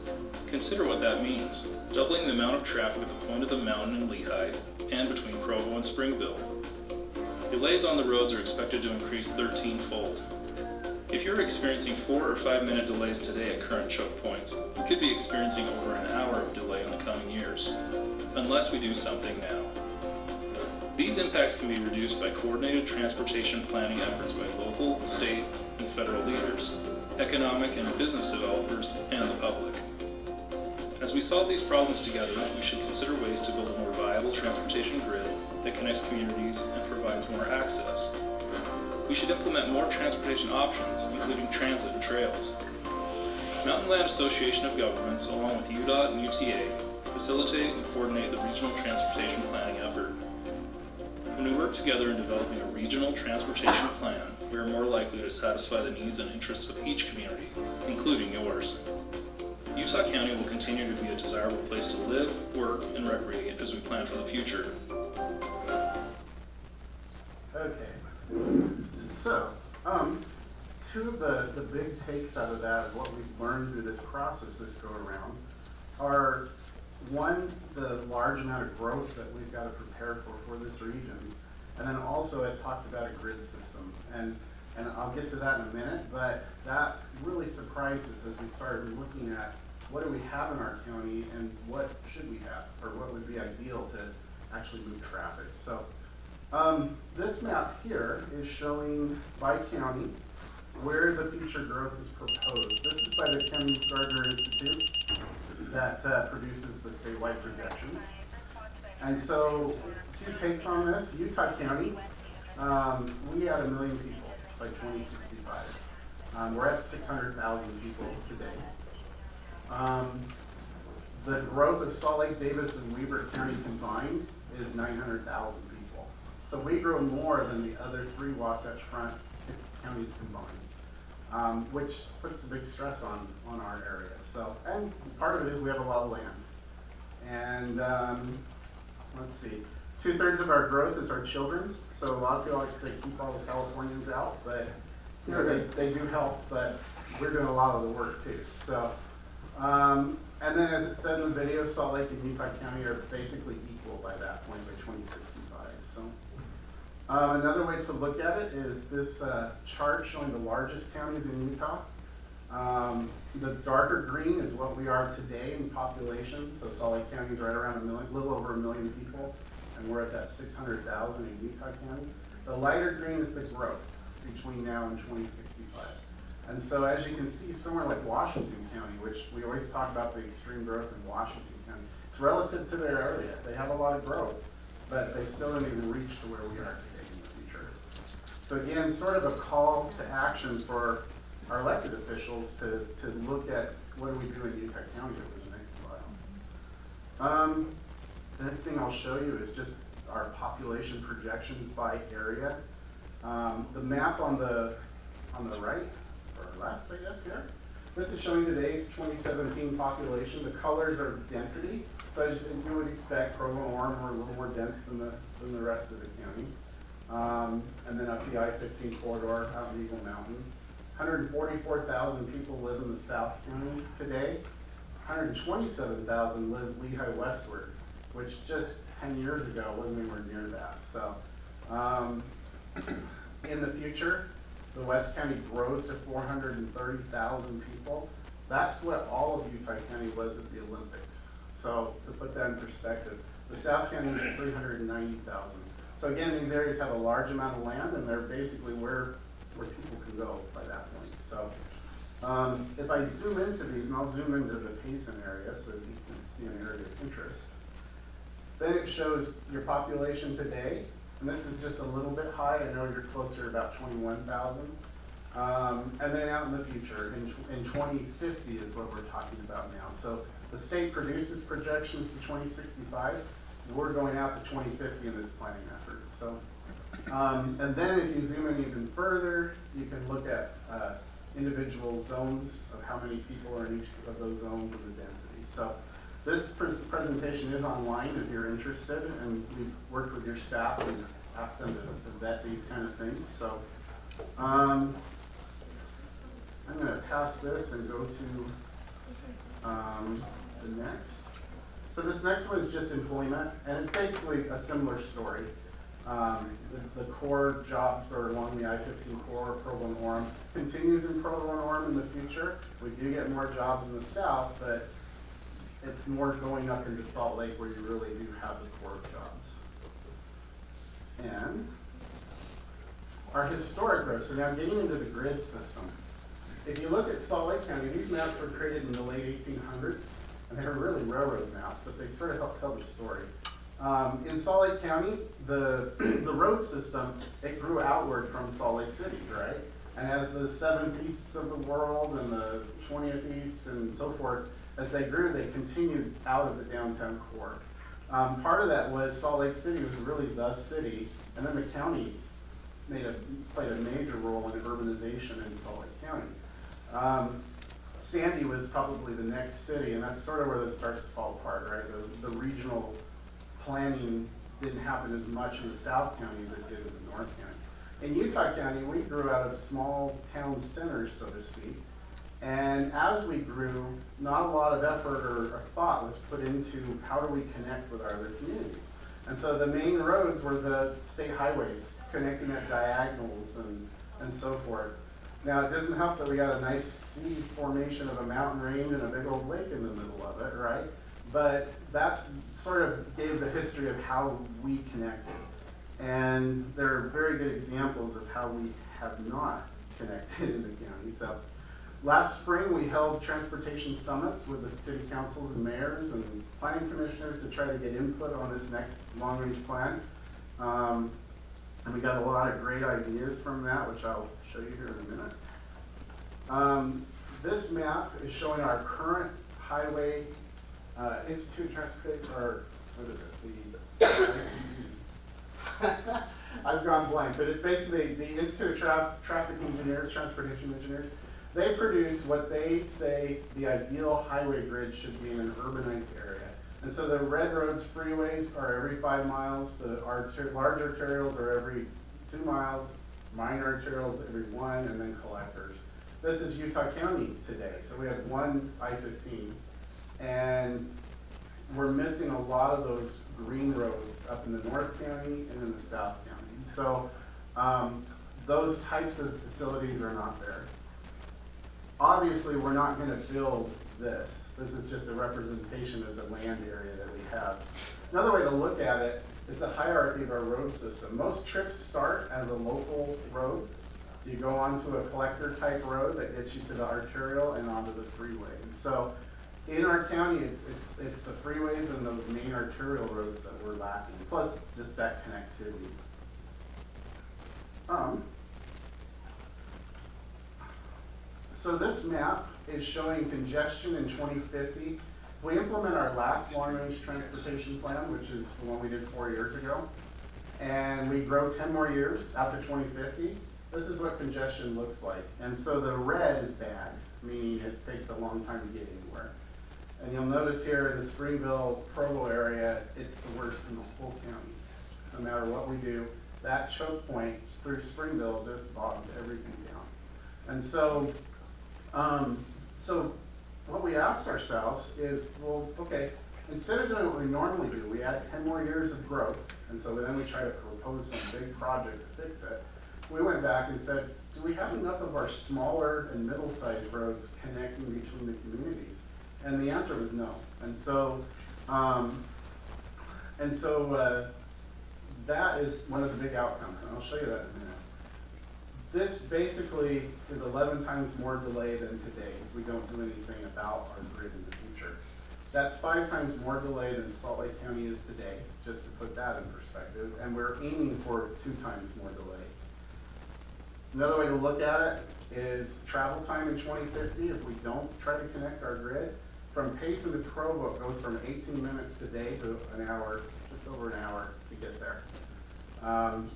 Consider what that means, doubling the amount of traffic at the point of the mountain in Lehigh and between Provo and Springville. Delays on the roads are expected to increase 13-fold. If you're experiencing 4 or 5 minute delays today at current choke points, you could be experiencing over an hour of delay in the coming years, unless we do something now. These impacts can be reduced by coordinated transportation planning efforts by local, state, and federal leaders, economic and business developers, and the public. As we solve these problems together, we should consider ways to build a more viable transportation grid that connects communities and provides more access. We should implement more transportation options, including transit and trails. Mountain Land Association of Governments, along with UDOT and UTA, facilitate and coordinate the regional transportation planning effort. When we work together in developing a regional transportation plan, we are more likely to satisfy the needs and interests of each community, including yours. Utah County will continue to be a desirable place to live, work, and recreate as we plan for the future. Okay, so, two of the big takes out of that, of what we've learned through this process this go around, are one, the large amount of growth that we've got to prepare for this region, and then also it talked about a grid system, and I'll get to that in a minute, but that really surprised us as we started looking at what do we have in our county and what should we have, or what would be ideal to actually move traffic. So this map here is showing by county where the future growth is proposed. This is by the County Gardner Institute that produces the statewide projections. And so, two takes on this. Utah County, we had 1 million people by 2065. We're at 600,000 people today. The growth of Salt Lake, Davis, and Weber County combined is 900,000 people. So we grow more than the other 3 Wasatch Front counties combined, which puts a big stress on our area. So, and part of it is we have a lot of land. And let's see, 2/3 of our growth is our children's. So a lot of people like to say keep all those Californians out, but you know, they do help, but we're doing a lot of the work too. So, and then as it said in the video, Salt Lake and Utah County are basically equal by that point, by 2065. So another way to look at it is this chart showing the largest counties in Utah. The darker green is what we are today in population. So Salt Lake County is right around 1 million, a little over 1 million people, and we're at that 600,000 in Utah County. The lighter green is the growth between now and 2065. And so as you can see, somewhere like Washington County, which we always talk about the extreme growth in Washington County, it's relative to their area. They have a lot of growth, but they still don't even reach to where we are today in the future. So again, sort of a call to action for our elected officials to look at what do we do in Utah County over the next while. The next thing I'll show you is just our population projections by area. The map on the right, or left, I guess, here. This is showing today's 2017 population. The colors are density. So as you would expect, Provo and Orem are a little more dense than the rest of the county. And then up the I-15 corridor out in Eagle Mountain. 144,000 people live in the South County today. 127,000 live Lehigh westward, which just 10 years ago wasn't anywhere near that. So in the future, the West County grows to 430,000 people. That's what all of Utah County was at the Olympics. So to put that in perspective, the South County is at 390,000. So again, these areas have a large amount of land, and they're basically where people can go by that point. So If I zoom into these, and I'll zoom into the Payson area so that you can see an area of interest, then it shows your population today, and this is just a little bit high. I know you're closer to about 21,000. And then out in the future, in 2050 is what we're talking about now. So the state produces projections to 2065. We're going out to 2050 in this planning effort. So, and then if you zoom in even further, you can look at individual zones of how many people are in each of those zones and the density. So this presentation is online if you're interested, and we've worked with your staff and asked them to vet these kind of things. So I'm going to pass this and go to the next. So this next one is just employment, and it's basically a similar story. The core jobs are along the I-15 core, Provo and Orem. Continues in Provo and Orem in the future. We do get more jobs in the south, but it's more going up into Salt Lake where you really do have the core jobs. And our historic growth. So now getting into the grid system. If you look at Salt Lake County, these maps were created in the late 1800s, and they were really railroad maps, but they sort of help tell the story. In Salt Lake County, the road system, it grew outward from Salt Lake City, right? And as the 7th Easts of the world and the 20th East and so forth, as they grew, they continued out of the downtown core. Part of that was Salt Lake City was really the city, and then the county played a major role in urbanization in Salt Lake County. Sandy was probably the next city, and that's sort of where it starts to fall apart, right? The regional planning didn't happen as much in the South County as it did in the North County. In Utah County, we grew out of small town centers, so to speak, and as we grew, not a lot of effort or thought was put into how do we connect with our other communities. And so the main roads were the state highways, connecting at diagonals and so forth. Now, it doesn't help that we got a nice C formation of a mountain range and a big old lake in the middle of it, right? But that sort of gave the history of how we connected. And there are very good examples of how we have not connected in the county. So last spring, we held transportation summits with the city councils and mayors and planning commissioners to try to get input on this next long-range plan. And we got a lot of great ideas from that, which I'll show you here in a minute. This map is showing our current highway Institute of Transportation, or what is it? I've gone blank, but it's basically the Institute of Traffic Engineers, Transportation Engineers. They produce what they say the ideal highway grid should be in an urbanized area. And so the red roads, freeways are every 5 miles, the large arterials are every 2 miles, minor arterials every 1, and then collectors. This is Utah County today, so we have one I-15, and we're missing a lot of those green roads up in the North County and in the South County. So those types of facilities are not there. Obviously, we're not going to build this. This is just a representation of the land area that we have. Another way to look at it is the hierarchy of our road system. Most trips start as a local road. You go onto a collector type road that gets you to the arterial and onto the freeway. And so in our county, it's the freeways and those main arterial roads that we're lacking, plus just that connectivity. So this map is showing congestion in 2050. If we implement our last long-range transportation plan, which is the one we did 4 years ago, and we grow 10 more years after 2050, this is what congestion looks like. And so the red is bad, meaning it takes a long time to get anywhere. And you'll notice here in the Springville-Provo area, it's the worst in the whole county. No matter what we do, that choke point through Springville just bogs everything down. And so what we asked ourselves is, well, okay, instead of doing what we normally do, we add 10 more years of growth, and so then we try to propose some big project to fix it. We went back and said, do we have enough of our smaller and middle-sized roads connecting between the communities? And the answer was no. And so that is one of the big outcomes, and I'll show you that in a minute. This basically is 11 times more delay than today if we don't do anything about our grid in the future. That's 5 times more delay than Salt Lake County is today, just to put that in perspective, and we're aiming for 2 times more delay. Another way to look at it is travel time in 2050 if we don't try to connect our grid. From Payson to Provo, it goes from 18 minutes today to an hour, just over an hour to get there.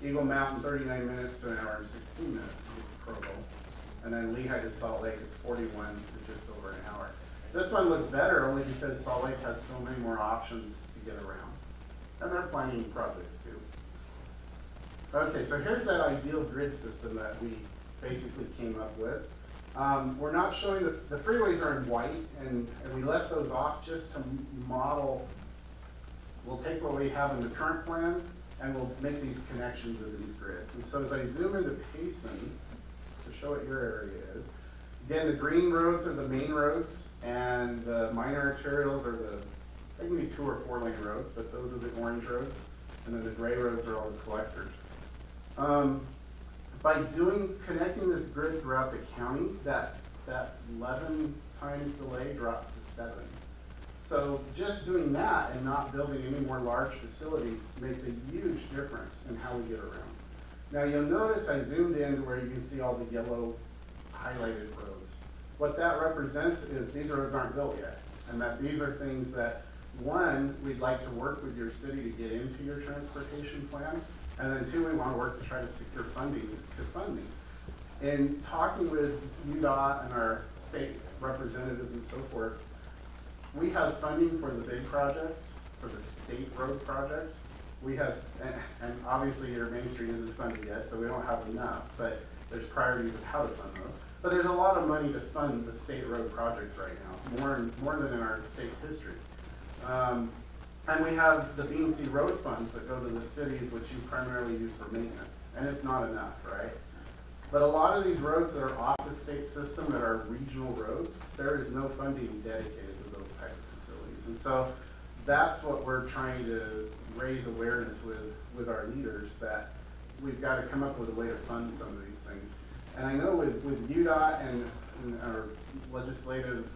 Eagle Mountain, 39 minutes to an hour and 16 minutes to get to Provo. And then Lehigh to Salt Lake, it's 41 to just over an hour. This one looks better only because Salt Lake has so many more options to get around. And they're planning projects too. Okay, so here's that ideal grid system that we basically came up with. We're not showing the freeways are in white, and we left those off just to model. We'll take what we have in the current plan, and we'll make these connections of these grids. And so as I zoom into Payson, to show what your area is, again, the green roads are the main roads, and the minor arterials are they can be 2 or 4 lane roads, but those are the orange roads, and then the gray roads are all the collectors. By connecting this grid throughout the county, that 11 times delay drops to 7. So just doing that and not building any more large facilities makes a huge difference in how we get around. Now you'll notice I zoomed in to where you can see all the yellow highlighted roads. What that represents is these roads aren't built yet, and that these are things that, one, we'd like to work with your city to get into your transportation plan, and then 2, we want to work to try to secure funding to fund these. In talking with UDOT and our state representatives and so forth, we have funding for the big projects, for the state road projects. We have, and obviously your Main Street isn't funded yet, so we don't have enough, but there's priorities of how to fund those. But there's a lot of money to fund the state road projects right now, more than in our state's history. And we have the B&C road funds that go to the cities, which you primarily use for maintenance, and it's not enough, right? But a lot of these roads that are off the state system that are regional roads, there is no funding dedicated to those type of facilities. And so that's what we're trying to raise awareness with our leaders, that we've got to come up with a way to fund some of these things. And I know with UDOT and our legislative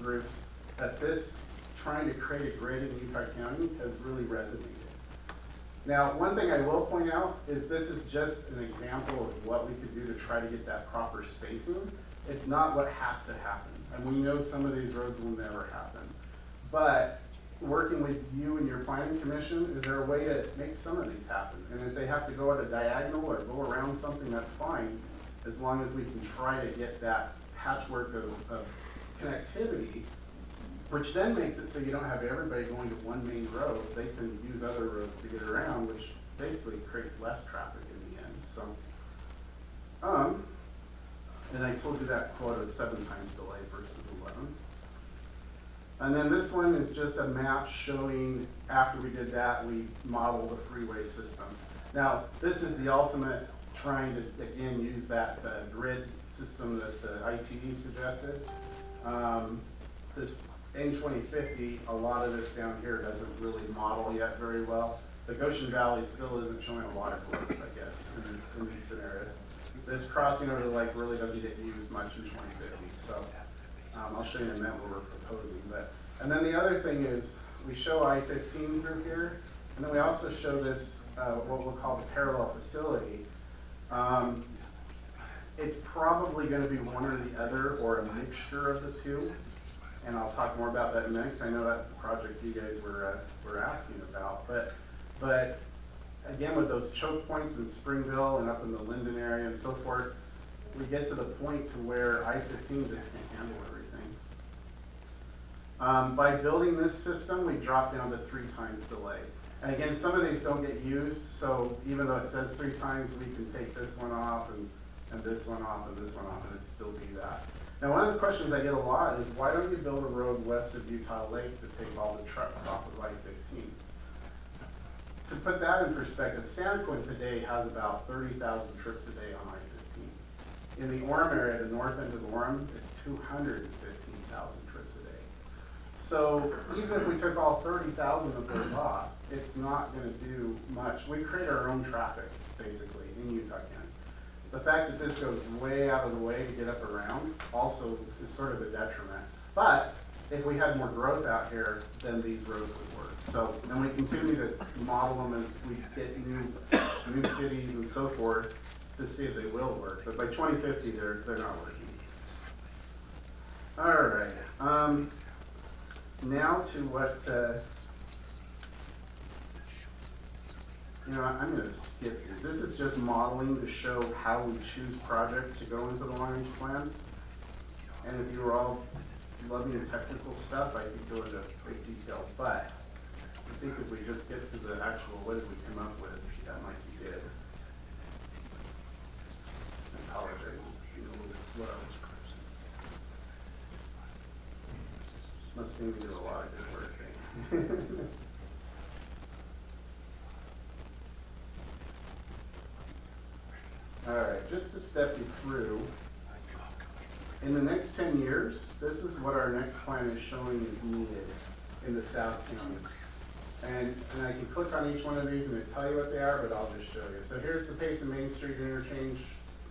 groups that this trying to create a grid in Utah County has really resonated. Now, one thing I will point out is this is just an example of what we could do to try to get that proper spacing. It's not what has to happen. And we know some of these roads will never happen. But working with you and your planning commission, is there a way to make some of these happen? And if they have to go at a diagonal or go around something, that's fine, as long as we can try to get that patchwork of connectivity, which then makes it so you don't have everybody going to one main road. They can use other roads to get around, which basically creates less traffic in the end. So, and I told you that quote of 7 times delay versus 11. And then this one is just a map showing, after we did that, we modeled a freeway system. Now, this is the ultimate trying to, again, use that grid system that the ITE suggested. This in 2050, a lot of this down here doesn't really model yet very well. The Goshen Valley still isn't showing a lot of growth, I guess, in these scenarios. This crossing over the lake really doesn't get used much in 2050. So I'll show you in a minute what we're proposing. And then the other thing is we show I-15 through here, and then we also show this, what we'll call the parallel facility. It's probably going to be one or the other, or a mixture of the two. And I'll talk more about that next. I know that's the project you guys were asking about. But again, with those choke points in Springville and up in the Linden area and so forth, we get to the point to where I-15 just can't handle everything. By building this system, we drop down to 3 times delay. And again, some of these don't get used, so even though it says 3 times, we can take this one off and this one off and this one off, and it'd still be that. Now, one of the questions I get a lot is, why don't you build a road west of Utah Lake to take all the trucks off of I-15? To put that in perspective, San Quentin today has about 30,000 trips a day on I-15. In the Orem area, the north end of Orem, it's 215,000 trips a day. So even if we took all 30,000 of those off, it's not going to do much. We create our own traffic, basically, in Utah County. the fact that this goes way out of the way to get up around also is sort of a detriment. But if we had more growth out here, then these roads would work. So, and we continue to model them as we get new cities and so forth to see if they will work. But by 2050, they're not working. All right. Now to what, I'm going to skip these. This is just modeling to show how we choose projects to go into the long-range plan. And if you were all loving the technical stuff, I could go into great detail. But I think if we just get to the actual, what did we come up with, that might be good. I apologize, it's a little slow. Must mean we do a lot of good work. All right, just to step you through, in the next 10 years, this is what our next plan is showing is needed in the South County. And I can click on each one of these and it'll tell you what they are, but I'll just show you. So here's the Payson Main Street interchange,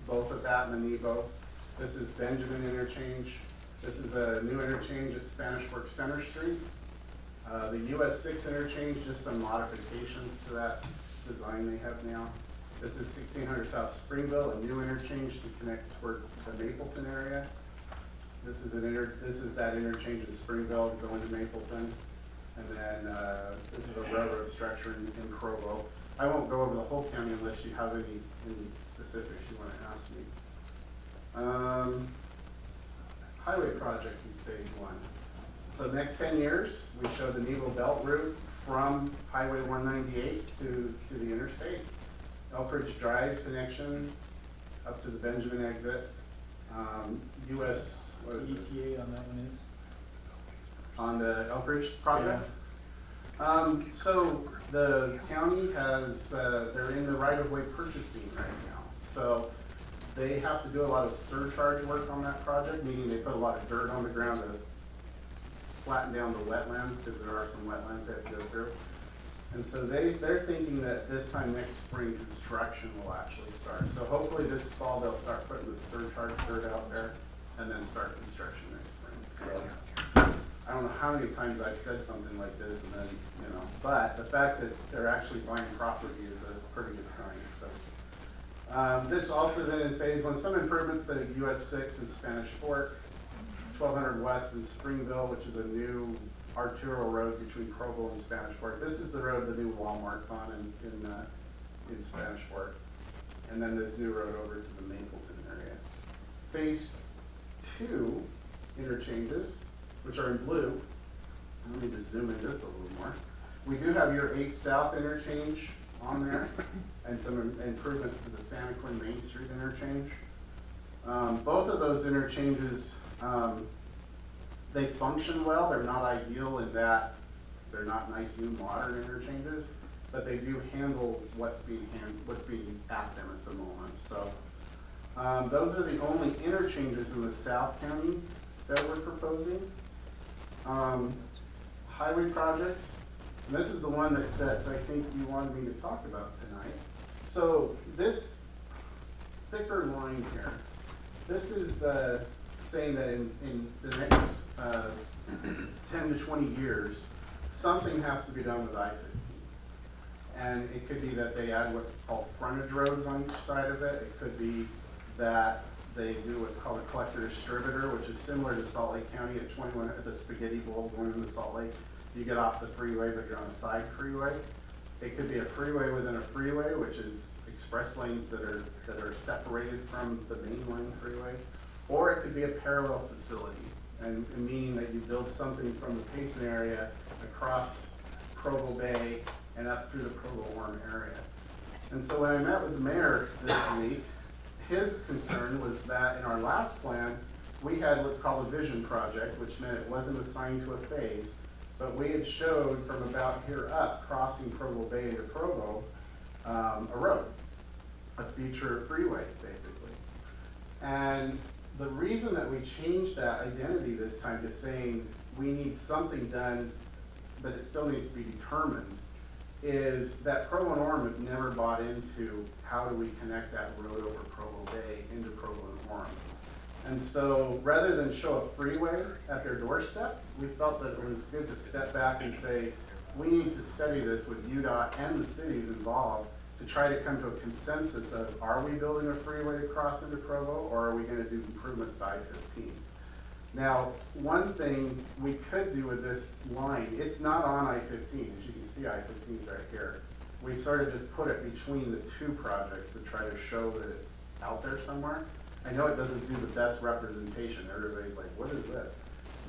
both of that and the Nebo. This is Benjamin interchange. This is a new interchange at Spanish Fork Center Street. The US 6 interchange, just some modifications to that design they have now. This is 1600 South Springville, a new interchange to connect toward the Mapleton area. This is that interchange in Springville going to Mapleton. And then this is a railroad structure in Provo. I won't go over the whole county unless you have any specifics you want to ask me. Highway projects in phase 1. So next 10 years, we show the Nebo Belt route from Highway 198 to the interstate. Elkridge Drive connection up to the Benjamin exit. US, what is ETA on that one is? On the Elkridge project? Yeah. So the county has, they're in the right-of-way purchasing right now. So they have to do a lot of surcharge work on that project, meaning they put a lot of dirt on the ground to flatten down the wetlands, because there are some wetlands they have to go through. And so they're thinking that this time next spring, construction will actually start. So hopefully this fall, they'll start putting the surcharge dirt out there and then start construction next spring. So I don't know how many times I've said something like this and then, but the fact that they're actually buying property is a pretty good sign. So this also then in phase 1, some improvements to US 6 in Spanish Fork, 1200 West in Springville, which is a new arterial road between Provo and Spanish Fork. This is the road the new Walmart's on in Spanish Fork. And then this new road over to the Mapleton area. Phase 2 interchanges, which are in blue. Let me just zoom in just a little more. We do have your 8 South interchange on there and some improvements to the Santa Quinn Main Street interchange. Both of those interchanges, they function well. They're not ideal in that they're not nice new modern interchanges, but they do handle what's being at them at the moment. So those are the only interchanges in the South County that we're proposing. Highway projects, and this is the one that I think you wanted me to talk about tonight. So this thicker line here, this is saying that in the next 10 to 20 years, something has to be done with I-15. And it could be that they add what's called frontage roads on each side of it. It could be that they do what's called a collector distributor, which is similar to Salt Lake County at 21 at the Spaghetti Bowl going into Salt Lake. You get off the freeway, but you're on a side freeway. It could be a freeway within a freeway, which is express lanes that are separated from the main line freeway. Or it could be a parallel facility, and meaning that you build something from the Payson area across Provo Bay and up through the Provo-Orem area. And so when I met with the mayor this week, his concern was that in our last plan, we had what's called a vision project, which meant it wasn't assigned to a phase, but we had showed from about here up, crossing Provo Bay into Provo, a road, a future freeway, basically. And the reason that we changed that identity this time to saying we need something done, but it still needs to be determined, is that Provo and Orem have never bought into how do we connect that road over Provo Bay into Provo and Orem. And so rather than show a freeway at their doorstep, we felt that it was good to step back and say, we need to study this with UDOT and the cities involved to try to come to a consensus of, are we building a freeway to cross into Provo, or are we gonna do improvements to I-15? Now, one thing we could do with this line, it's not on I-15, as you can see, I-15 is right here. We sort of just put it between the two projects to try to show that it's out there somewhere. I know it doesn't do the best representation. Everybody's like, what is this?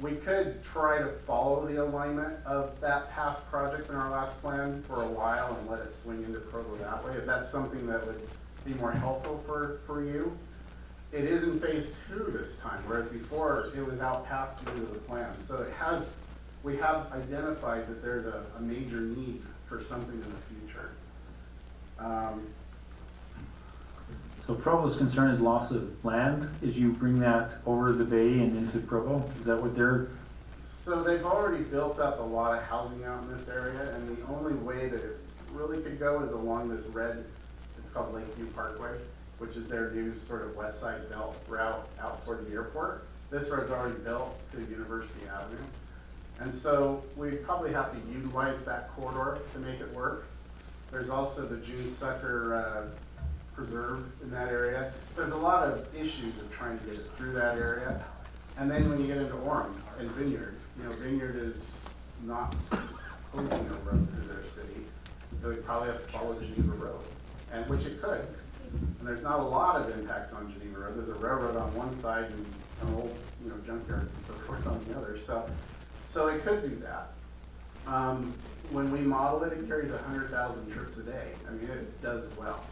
We could try to follow the alignment of that past project in our last plan for a while and let it swing into Provo that way, if that's something that would be more helpful for you. It is in phase 2 this time, whereas before it was out past the end of the plan. So we have identified that there's a major need for something in the future. So Provo's concern is loss of land as you bring that over the bay and into Provo? Is that what they're? So they've already built up a lot of housing out in this area, and the only way that it really could go is along this red, it's called Lakeview Parkway, which is their new sort of west side belt route out toward the airport. This road's already built to University Avenue. And so we probably have to utilize that corridor to make it work. There's also the June Sucker Preserve in that area. So there's a lot of issues of trying to get it through that area. And then when you get into Orem and Vineyard, Vineyard is not closing a road through their city. They would probably have to follow Geneva Road, and which it could. And there's not a lot of impacts on Geneva Road. There's a railroad on one side and an old, junkyard and so forth on the other. So it could do that. When we model it, it carries 100,000 trips a day. I mean, it does well.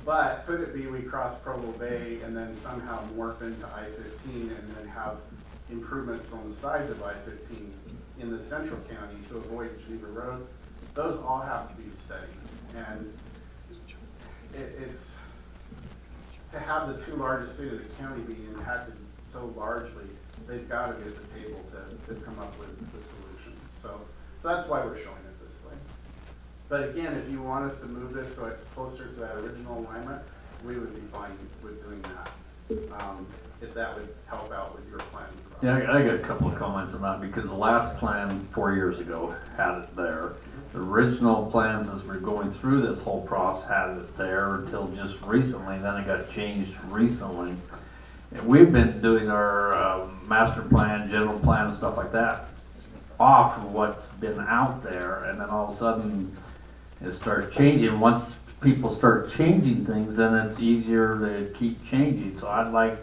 But could it be we cross Provo Bay and then somehow morph into I-15 and then have improvements on the sides of I-15 in the central county to avoid Geneva Road? Those all have to be studied. And it's to have the two largest cities of the county being impacted so largely, they've got to be at the table to come up with the solutions. So that's why we're showing it this way. But again, if you want us to move this so it's closer to that original alignment, we would be fine with doing that. If that would help out with your planning process. Yeah, I got a couple of comments on that because the last plan 4 years ago had it there. The original plans as we're going through this whole process had it there until just recently, then it got changed recently. And we've been doing our master plan, general plan and stuff like that off of what's been out there, and then all of a sudden it starts changing. Once people start changing things, then it's easier to keep changing. So I'd like,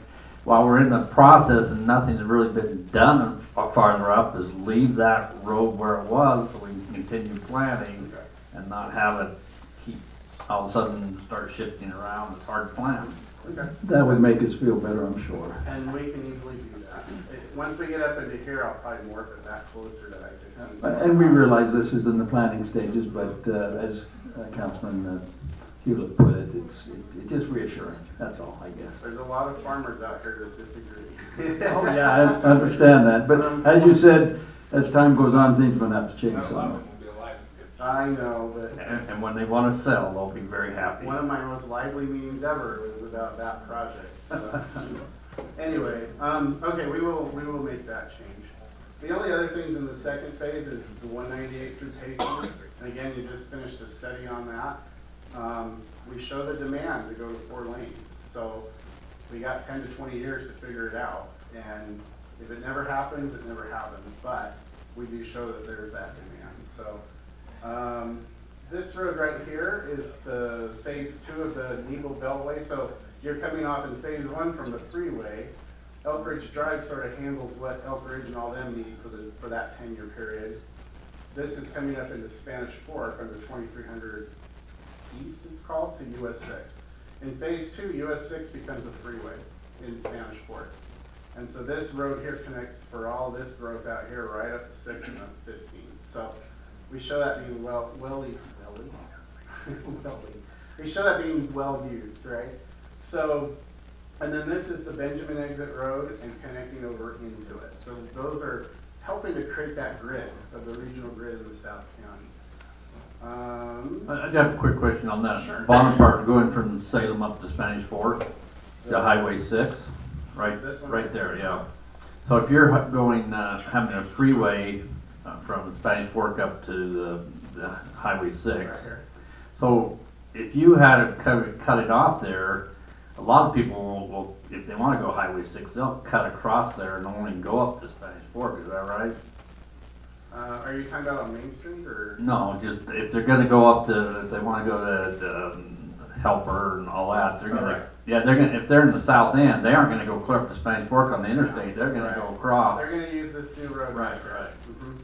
while we're in the process and nothing's really been done farther up, is leave that road where it was so we can continue planning and not have it keep all of a sudden start shifting around. It's hard to plan. Okay. That would make us feel better, I'm sure. And we can easily do that. Once we get up into here, I'll probably morph it back closer to I-15. And we realize this is in the planning stages, but as Councilman Hewlett put it, it's just reassuring. That's all, I guess. There's a lot of farmers out here that disagree. Oh, yeah, I understand that. But as you said, as time goes on, things will have to change some. I know, but And when they want to sell, they'll be very happy. one of my most lively meetings ever was about that project. Anyway, okay, we will make that change. The only other things in the second phase is the 198 through Payson. And again, you just finished a study on that. We show the demand to go to 4 lanes. So we got 10 to 20 years to figure it out. And if it never happens, it never happens. But we do show that there's that demand. So this road right here is the phase 2 of the Needle Beltway. So you're coming off in phase 1 from the freeway. Elk Ridge Drive sort of handles what Elk Ridge and all them need for that 10-year period. This is coming up into Spanish Fork under 2300 East, it's called, to US 6. In phase 2, US 6 becomes a freeway in Spanish Fork. And so this road here connects for all this growth out here right up to 6 and up to 15. So we show that being we show that being well used, right? So, and then this is the Benjamin Exit Road and connecting over into it. So those are helping to create that grid of the regional grid in the South County. I got a quick question on that. Sure. Bottom part going from Salem up to Spanish Fork to Highway 6, right, This one? right there, yeah. So if you're going, having a freeway from Spanish Fork up to the Highway 6, Right here. so if you had to cut it off there, a lot of people will, if they want to go Highway 6, they'll cut across there and only go up to Spanish Fork, is that right? Are you talking about on Main Street or? No, just if they're gonna go up to, if they wanna go to Helper and all that, they're gonna, Alright. yeah, they're gonna, if they're in the south end, they aren't gonna go clear up to Spanish Fork on the interstate, they're gonna Right. go across. They're gonna use this new road. Right, right. Mhm.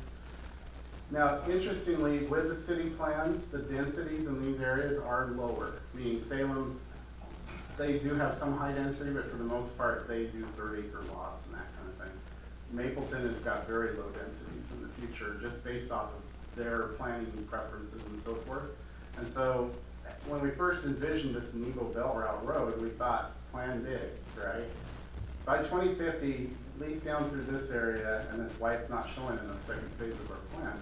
Now, interestingly, with the city plans, the densities in these areas are lower, meaning Salem, they do have some high density, but for the most part, they do 30-acre lots and that kind of thing. Mapleton has got very low densities in the future, just based off of their planning preferences and so forth. And so, when we first envisioned this Nebo Belt Route Road, we thought, plan big, right? By 2050, at least down through this area, and that's why it's not showing in the second phase of our plan,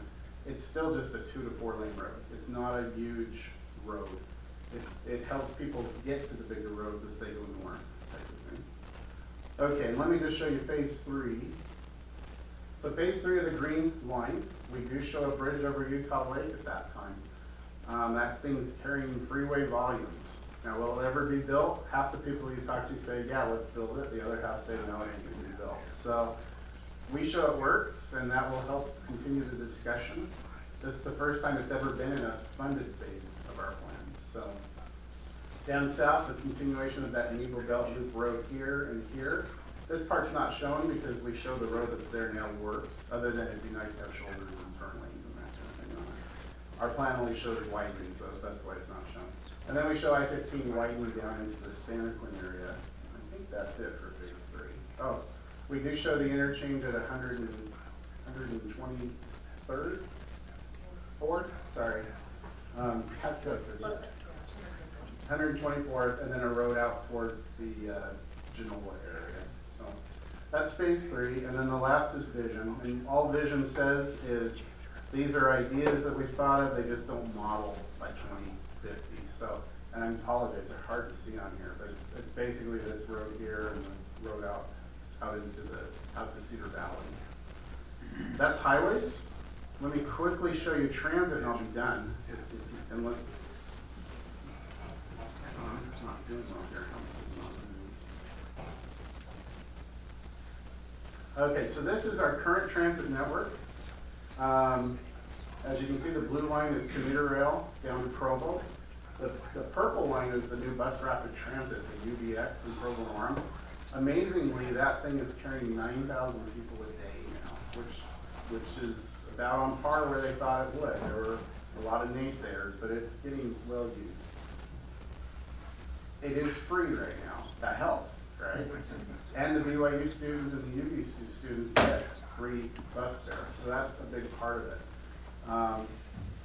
it's still just a 2 to 4 lane road. It's not a huge road. It helps people get to the bigger roads as they go north, type of thing. Okay, and let me just show you phase 3. So phase 3 of the green lines, we do show a bridge over Utah Lake at that time. That thing's carrying freeway volumes. Now, will it ever be built? Half the people you talk to say, yeah, let's build it. The other half say, no, it ain't gonna be built. So we show it works, and that will help continue the discussion. This is the first time it's ever been in a funded phase of our plan. So down south, the continuation of that Nebo Belt Loop road here and here. This part's not shown because we show the road that's there now works, other than it'd be nice to have shoulders and turn lanes and that kind of thing on it. Our plan only shows widening though, so that's why it's not shown. And then we show I-15 widening down into the Santa Quin area. I think that's it for phase 3. Oh, we do show the interchange at 123rd? 4th? Sorry. Have to go through that. 124th, and then a road out towards the Genoa area. So that's phase 3, and then the last is vision. And all vision says is these are ideas that we've thought of, they just don't model by 2050. So, and I apologize, they're hard to see on here, but it's basically this road here and the road out to Cedar Valley. That's highways. Let me quickly show you transit, and I'll be done. Unless it's not doing well here. Okay, so this is our current transit network. As you can see, the blue line is commuter rail down to Provo. The purple line is the new bus rapid transit, the UBX in Provo Orem. Amazingly, that thing is carrying 9,000 people a day now, which is about on par where they thought it would. There were a lot of naysayers, but it's getting well used. It is free right now. That helps, right? And the BYU students and the UB students get free bus fare, so that's a big part of it.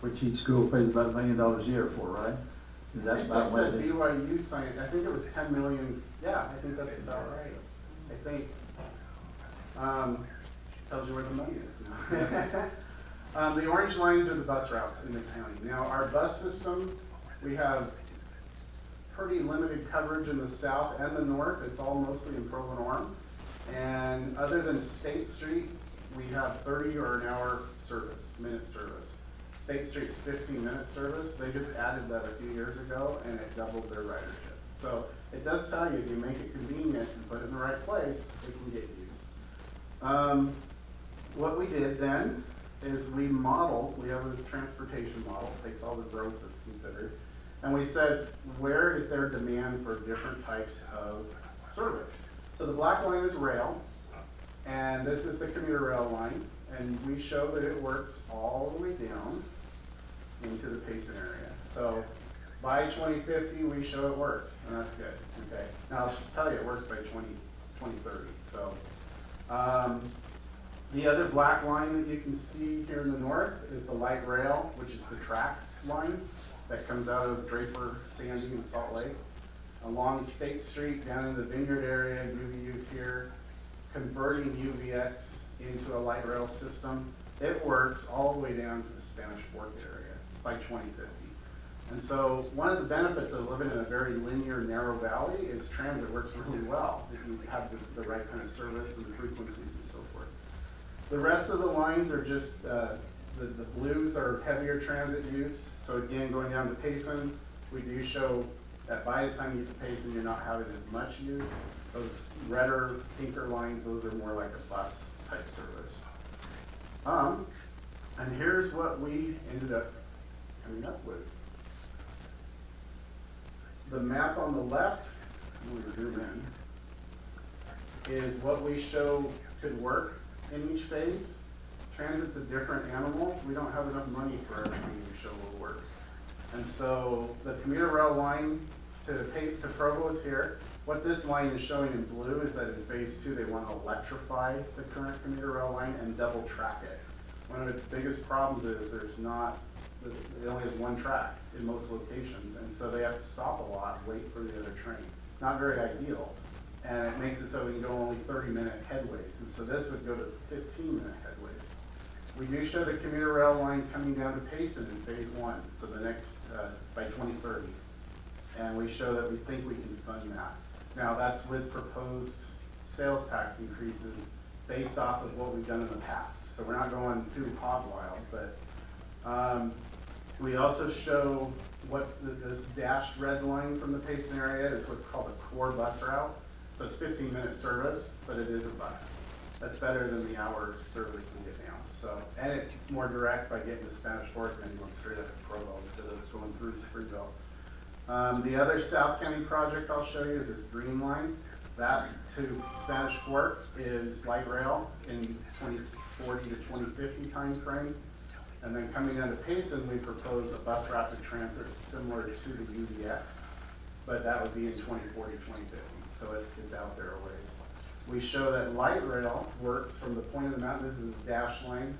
Which each school pays about $1 million a year for, right? Is I that think about that what said it is? BYU signed, I think it was 10 million, yeah, I think that's about right. I think, tells you where the money is. The orange lines are the bus routes in the county. Now, our bus system, we have pretty limited coverage in the south and the north. It's all mostly in Provo and Orem. And other than State Street, we have 30 or an hour service, minute service. State Street's 15-minute service. They just added that a few years ago, and it doubled their ridership. So it does tell you, if you make it convenient and put it in the right place, it can get used. What we did then is we have a transportation model, takes all the growth that's considered, and we said, where is there demand for different types of service? So the black line is rail, and this is the commuter rail line, and we show that it works all the way down into the Payson area. So by 2050, we show it works, and that's good. Okay. Now I'll tell you, it works by 2030. So the other black line that you can see here in the north is the light rail, which is the tracks line that comes out of Draper, Sandy, and Salt Lake. Along State Street, down in the Vineyard area, UVU's here, converting UVX into a light rail system. It works all the way down to the Spanish Fork area. by 2050. And so one of the benefits of living in a very linear, narrow valley is transit works really well if you have the right kind of service and frequencies and so forth. The rest of the lines are just, the blues are heavier transit use. So again, going down to Payson, we do show that by the time you get to Payson, you're not having as much use. Those redder, pinker lines, those are more like a bus type service. And here's what we ended up coming up with. The map on the left, when we zoom in, is what we show could work in each phase. Transit's a different animal. We don't have enough money for everything we show will work. And so the commuter rail line to Provo is here. What this line is showing in blue is that in phase 2 they want to electrify the current commuter rail line and double track it. One of its biggest problems is it only has one track in most locations, and so they have to stop a lot, wait for the other train. Not very ideal, and it makes it so we can go only 30-minute headways, and so this would go to 15-minute headways. We do show the commuter rail line coming down to Payson in phase 1, so the next, by 2030. And we show that we think we can fund that. Now that's with proposed sales tax increases based off of what we've done in the past. So we're not going too hog wild, but we also show this dashed red line from the Payson area is what's called a core bus route. So it's 15-minute service, but it is a bus. That's better than the hour service we get now. So, and it's more direct by getting to Spanish Fork and then going straight up to Provo instead of going through Springville. The other South County project I'll show you is this green line. That to Spanish Fork is light rail in 2040 to 2050 time frame. And then coming down to Payson, we propose a bus rapid transit similar to the UDX, but that would be in 2040, 2050. So it's out there a ways. We show that light rail works from the point of the mountain, this is the dash line,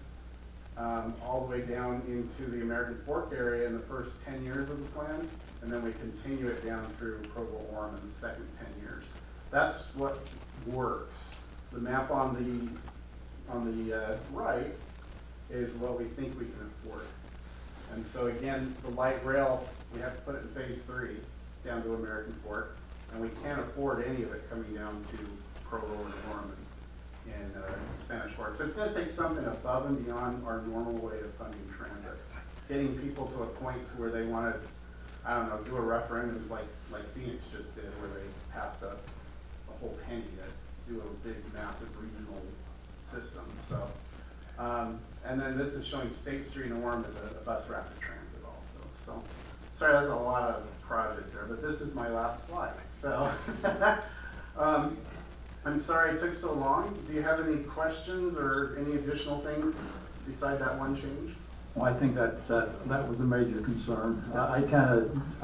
all the way down into the American Fork area in the first 10 years of the plan, and then we continue it down through Provo-Orem in the second 10 years. That's what works. The map on the right is what we think we can afford. And so again, the light rail, we have to put it in phase 3 down to American Fork, and we can't afford any of it coming down to Provo and Orem and Spanish Fork. So it's going to take something above and beyond our normal way of funding transit. Getting people to a point to where they want to, I don't know, do a referendum like Phoenix just did, where they passed a whole penny to do a big, massive regional system. So, and then this is showing State Street and Orem as a bus rapid transit also. So, sorry, that's a lot of projects there, but this is my last slide. So, I'm sorry it took so long. Do you have any questions or any additional things beside that one change? Well, I think that was a major concern. I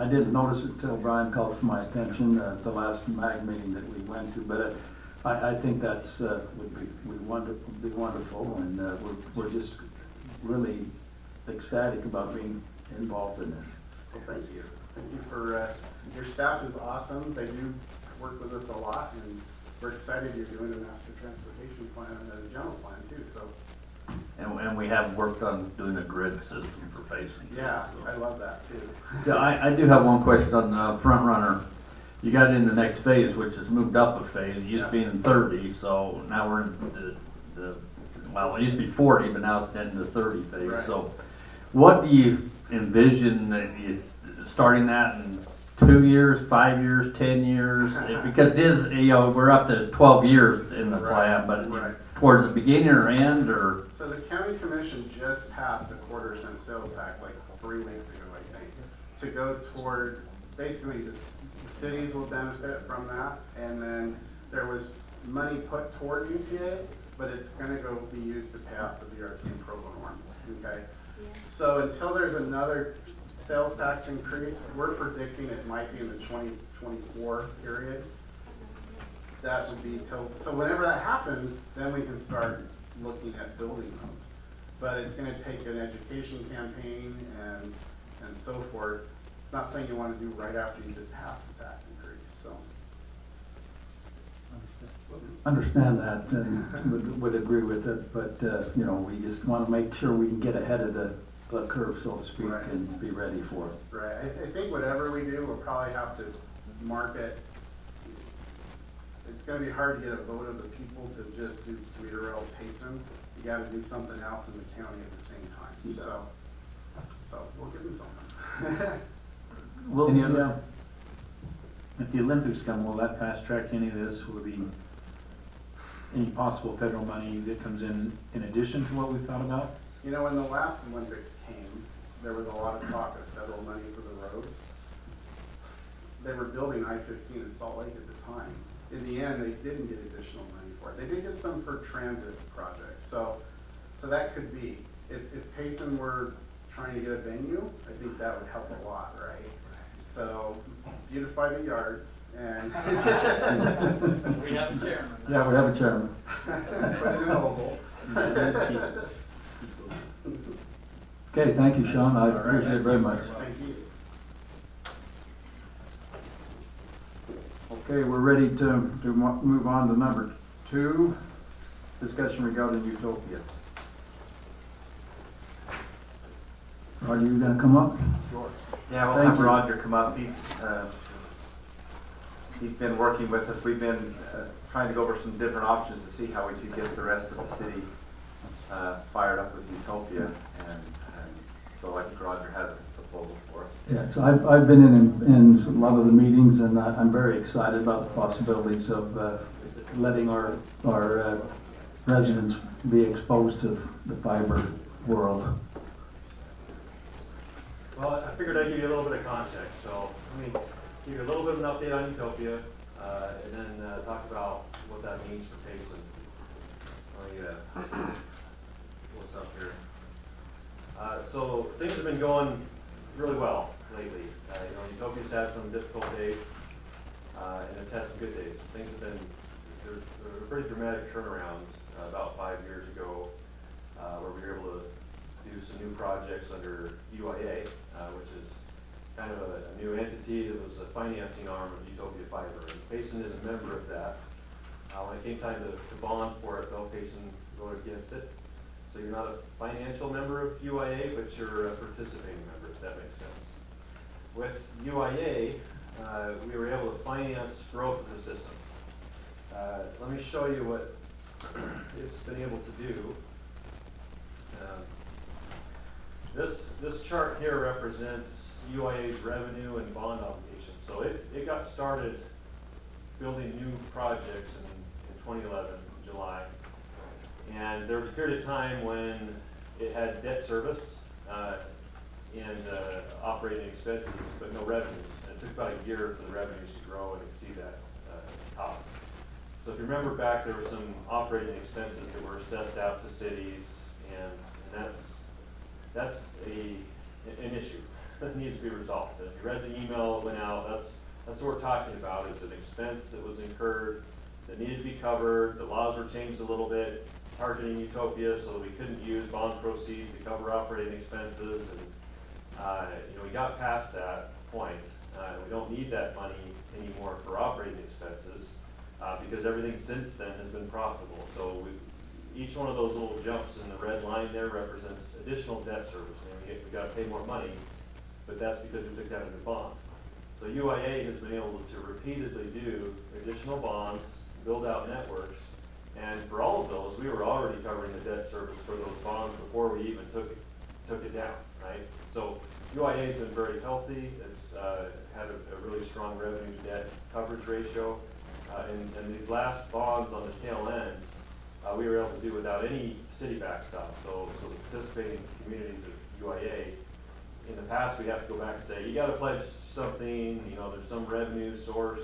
didn't notice it until Brian called it to my attention at the last MAG meeting that we went to, but I think that's would be wonderful, and we're just really ecstatic about being involved in this. Well, thank you. Thank you for your staff is awesome. They do work with us a lot, and we're excited you're doing a master transportation plan and a general plan too. So. And we have worked on doing a grid system for Payson. Yeah, so. I love that too. Yeah, I do have one question on Front Runner. You got in the next phase, which has moved up a phase. It used to be in 30, so now we're in well, it used to be 40, but now it's in the 30 phase. Right. So what do you envision is starting that in 2 years, 5 years, 10 years? Because it is, we're up to 12 years in the plan, but towards the beginning or end, or? So the county commission just passed a 1/4% sales tax like 3 weeks ago, I think, to go toward, basically the cities will benefit from that, and then there was money put toward UTA, but it's going to be used to pay off the BRT and Provo norm. Okay, so until there's another sales tax increase, we're predicting it might be in the 2024 period. That would be so whenever that happens, then we can start looking at building those. But it's going to take an education campaign and so forth. It's not saying you want to do right after you just pass the tax increase. So Understand that and would agree with it, but we just want to make sure we can get ahead of the curve, so to speak, Right. and be ready for it. Right, I think whatever we do, we'll probably have to market. It's gonna be hard to get a vote of the people to just do three-rail Payson. You gotta do something else in the county at the same time, Yeah. so we'll give them something. Will Any the, other- if the Olympics come, will that fast track any of this? Will there be any possible federal money that comes in addition to what we thought about? You know, when the last Olympics came, there was a lot of talk of federal money for the roads. They were building I-15 in Salt Lake at the time. In the end, they didn't get additional money for it. They did get some for transit projects, so that could be. If Payson were trying to get a venue, I think that would help a lot, right? So beautify the yards and. We have a chairman. Yeah, we have a chairman. Put it in oval. Okay, thank you, Sean, I appreciate it very much. Thank you. Okay, we're ready to move on to number 2, discussion regarding Utopia. Are you gonna come up? Yeah, we'll Thank have you. Roger come up. He's been working with us. We've been trying to go over some different options to see how we could get the rest of the city fired up with Utopia. And so I think Roger has a proposal for us. Yeah, so I've been in a lot of the meetings, and I'm very excited about the possibilities of letting our residents be exposed to the fiber world. Well, I figured I'd give you a little bit of context, so let me give you a little bit of an update on Utopia, and then talk about what that means for Payson. What's up here? So things have been going really well lately. Utopia's had some difficult days, and it's had some good days. Things have been, there's a pretty dramatic turnaround about 5 years ago, where we were able to do some new projects under UIA, which is kind of a new entity that was a financing arm of Utopia Fiber. And Payson is a member of that. When it came time to bond for it, though, Payson voted against it. So you're not a financial member of UIA, but you're a participating member, if that makes sense. With UIA, we were able to finance growth of the system. Let me show you what it's been able to do. This chart here represents UIA's revenue and bond obligations. So it got started building new projects in 2011, July. And there was a period of time when it had debt service and operating expenses, but no revenues. And it took about a year for the revenues to grow and exceed that cost. So if you remember back, there were some operating expenses that were assessed out to cities, and that's an issue that needs to be resolved. And if you read the email that went out, that's what we're talking about. It's an expense that was incurred that needed to be covered. The laws were changed a little bit, targeting Utopia so that we couldn't use bond proceeds to cover operating expenses. And we got past that point. We don't need that money anymore for operating expenses because everything since then has been profitable. So each one of those little jumps in the red line there represents additional debt service. We got to pay more money, but that's because we took out a new bond. So UIA has been able to repeatedly do additional bonds, build out networks, and for all of those, we were already covering the debt service for those bonds before we even took it down, right? So UIA has been very healthy. It's had a really strong revenue to debt coverage ratio, and these last bonds on the tail end, we were able to do without any city backstop. So the participating communities of UIA, in the past, we have to go back and say, you got to pledge something. There's some revenue source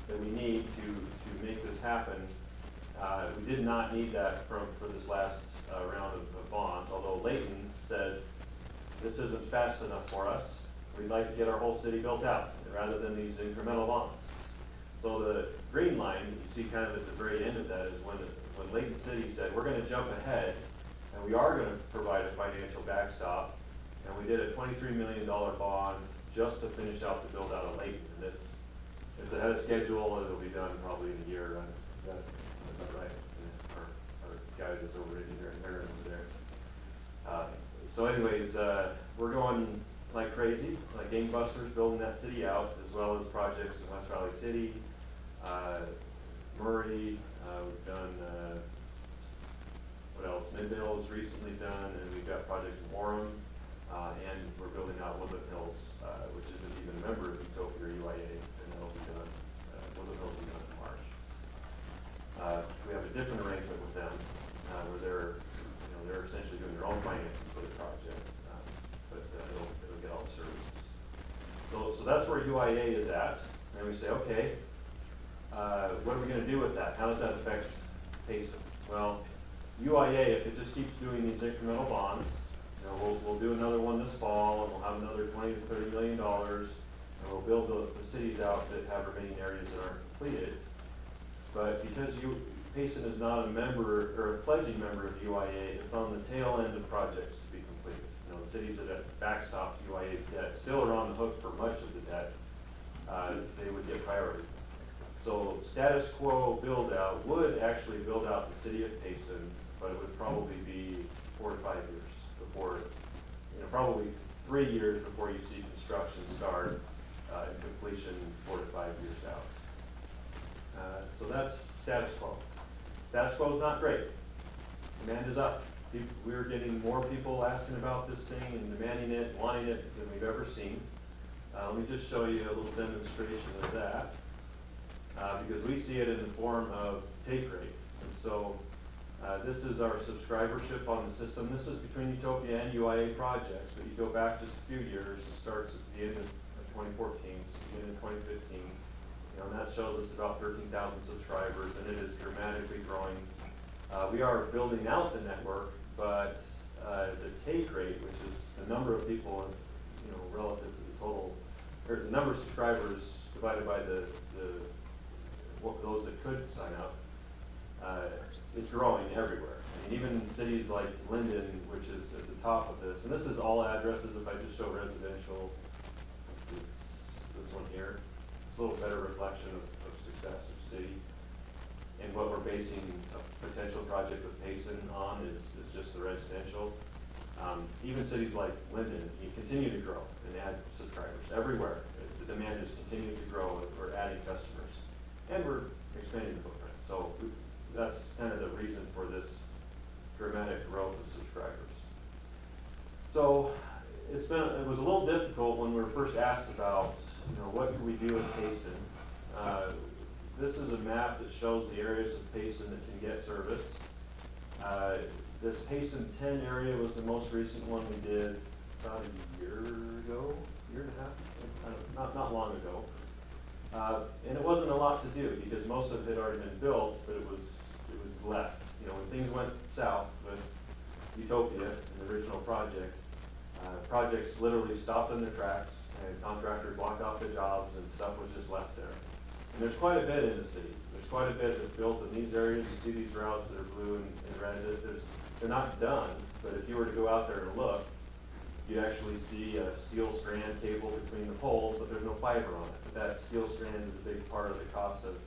that we need to make this happen. We did not need that for this last round of bonds, although Layton said, this isn't fast enough for us. We'd like to get our whole city built out rather than these incremental bonds. So the green line, you see kind of at the very end of that, is when Layton City said, we're going to jump ahead, and we are going to provide a financial backstop, and we did a $23 million bond just to finish out the build out of Layton. And it's ahead of schedule, and it'll be done probably in a year. That's right. Our guy that's over in here and there over there. So anyways, we're going like crazy, like gangbusters, building that city out, as well as projects in West Valley City, Murray, we've done, what else? Midvale is recently done, and we've got projects in Orem, and we're building out Woodland Hills, which isn't even a member of Utopia or UIA, and that'll be done, Woodland Hills will be done in March. We have a different arrangement with them, where they're essentially doing their own financing for the project, but it'll get all the services. So that's where UIA is at, and we say, okay, what are we gonna do with that? How does that affect Payson? Well, UIA, if it just keeps doing these incremental bonds, we'll do another one this fall, and we'll have another $20 to $30 million, and we'll build the cities out that have remaining areas that aren't completed. But because Payson is not a member or a pledging member of UIA, it's on the tail end of projects to be completed. The cities that have backstopped UIA's debt still are on the hook for much of the debt. They would get priority. So status quo build out would actually build out the city of Payson, but it would probably be 4 to 5 years before, probably 3 years before you see construction start, and completion 4 to 5 years out. So that's status quo. Status quo is not great. Demand is up. We're getting more people asking about this thing and demanding it, wanting it than we've ever seen. Let me just show you a little demonstration of that, because we see it in the form of take rate. And so this is our subscribership on the system. This is between Utopia and UIA projects, but you go back just a few years, it starts at the end of 2014, so the end of 2015. And that shows us about 13,000 subscribers, and it is dramatically growing. We are building out the network, but the take rate, which is the number of people, relative to the total, or the number of subscribers divided by those that could sign up, is growing everywhere. I mean, even cities like Linden, which is at the top of this, and this is all addresses. If I just show residential, this one here. A little better reflection of success of city. And what we're basing a potential project with Payson on is just the residential. Even cities like Linden, you continue to grow and add subscribers everywhere. The demand is continuing to grow, and we're adding customers. And we're expanding the footprint. So that's kind of the reason for this dramatic growth of subscribers. So it was a little difficult when we were first asked about what can we do with Payson? This is a map that shows the areas of Payson that can get service. This Payson 10 area was the most recent one we did about a year ago, year and a half, not long ago. And it wasn't a lot to do because most of it had already been built, but it was left. When things went south with Utopia and the original project, projects literally stopped in their tracks, and contractors blocked off the jobs, and stuff was just left there. And there's quite a bit in the city. There's quite a bit that's built in these areas. You see these routes that are blue and red. They're not done, but if you were to go out there and look, you'd actually see a steel strand cable between the poles, but there's no fiber on it. But that steel strand is a big part of the cost of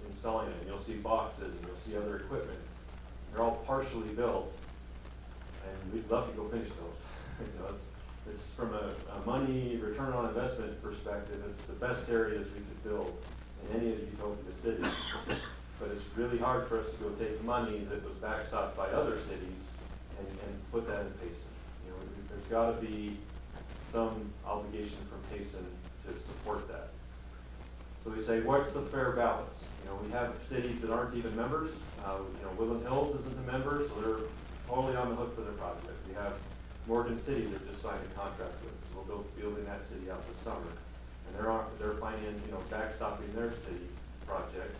installing it. And you'll see boxes, and you'll see other equipment. They're all partially built, and we'd love to go finish those. It's from a money return on investment perspective, it's the best areas we could build in any of the Utopia cities. But it's really hard for us to go take money that was backstopped by other cities and put that in Payson. There's got to be some obligation from Payson to support that. So we say, what's the fair balance? We have cities that aren't even members. Woodland Hills isn't a member, so they're totally on the hook for their project. We have Morgan City that just signed a contract with us. We'll go building that city out this summer. And they're financing, backstopping their city project.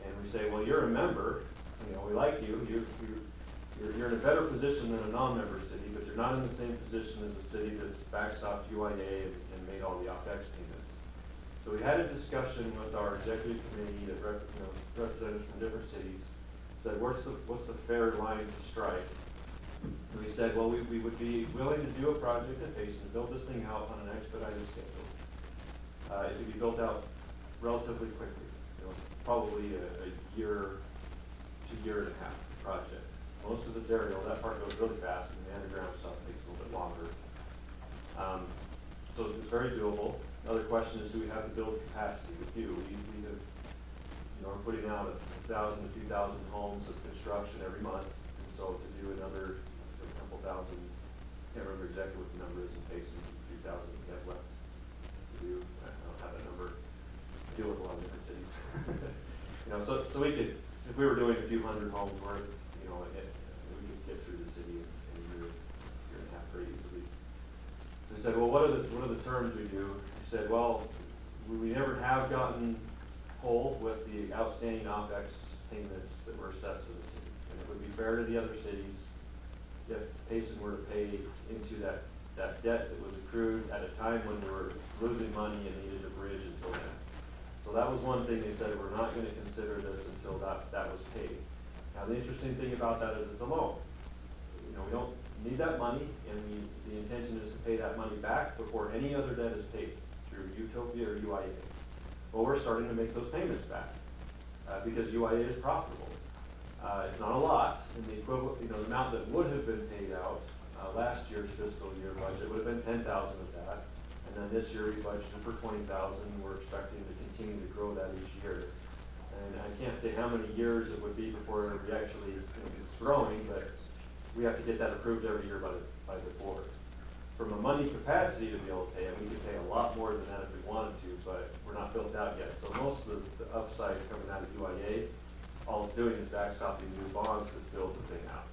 And we say, well, you're a member, we like you. You're in a better position than a non-member city, but you're not in the same position as a city that's backstopped UIA and made all the OpEx payments. So we had a discussion with our executive committee that representatives from different cities, said, what's the fair line to strike? And we said, well, we would be willing to do a project at Payson to build this thing out on an expedited schedule. It could be built out relatively quickly, probably a year to year and a half project. Most of it's aerial, that part goes really fast, and the underground stuff takes very doable. Another question is, do we have the build capacity? We do. We have, we're putting out 1,000 to 2,000 homes of construction every month. And so to do another couple thousand, can't remember exactly what the number is in Payson, 3,000 we have left to do. I don't have that number. I deal with a lot of different cities. So we could, if we were doing a few hundred homes worth, we could get through the city in a year and a half pretty easily. They said, well, what are the terms we do? He said, well, we never have gotten whole with the outstanding OpEx payments that were assessed to the city. And it would be fair to the other cities if Payson were to pay into that debt that was accrued at a time when we were losing money and needed a bridge until then. So that was one thing they said, we're not going to consider this until that was paid. Now the interesting thing about that is it's a loan. We don't need that money, and the intention is to pay that money back before any other debt is paid through Utopia or UIA. Well, we're starting to make those payments back because UIA is profitable. It's not a lot, and the equivalent, the amount that would have been paid out last year's fiscal year budget would have been 10,000 of that, and then this year we budgeted for 20,000. We're expecting to continue to grow that each year, and I can't say how many years it would be before we actually it's growing, but we have to get that approved every year by the board. From a money capacity to be able to pay it, we could pay a lot more than that if we wanted to, but we're not built out yet. So most of the upside coming out of UIA, all it's doing is backstopping new bonds to build the thing out.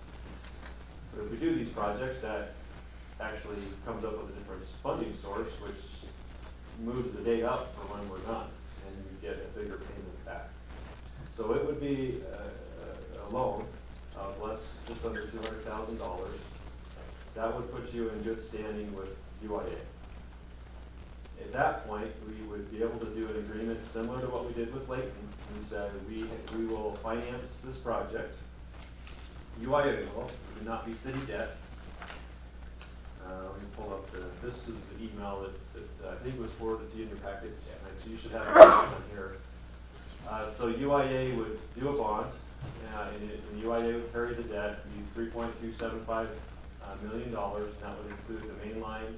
But if we do these projects, that actually comes up with a different funding source, which moves the date up for when we're done, and you get a bigger payment back. So it would be a loan of just under $200,000. That would put you in good standing with UIA. At that point, we would be able to do an agreement similar to what we did with Layton. We said we will finance this project. UIA will. It would not be city debt. Let me pull up this is the email that I think was forwarded to you in your packet. So you should have it on here. So UIA would do a bond, and UIA would carry the debt, be $3.275 million, and that would include the main line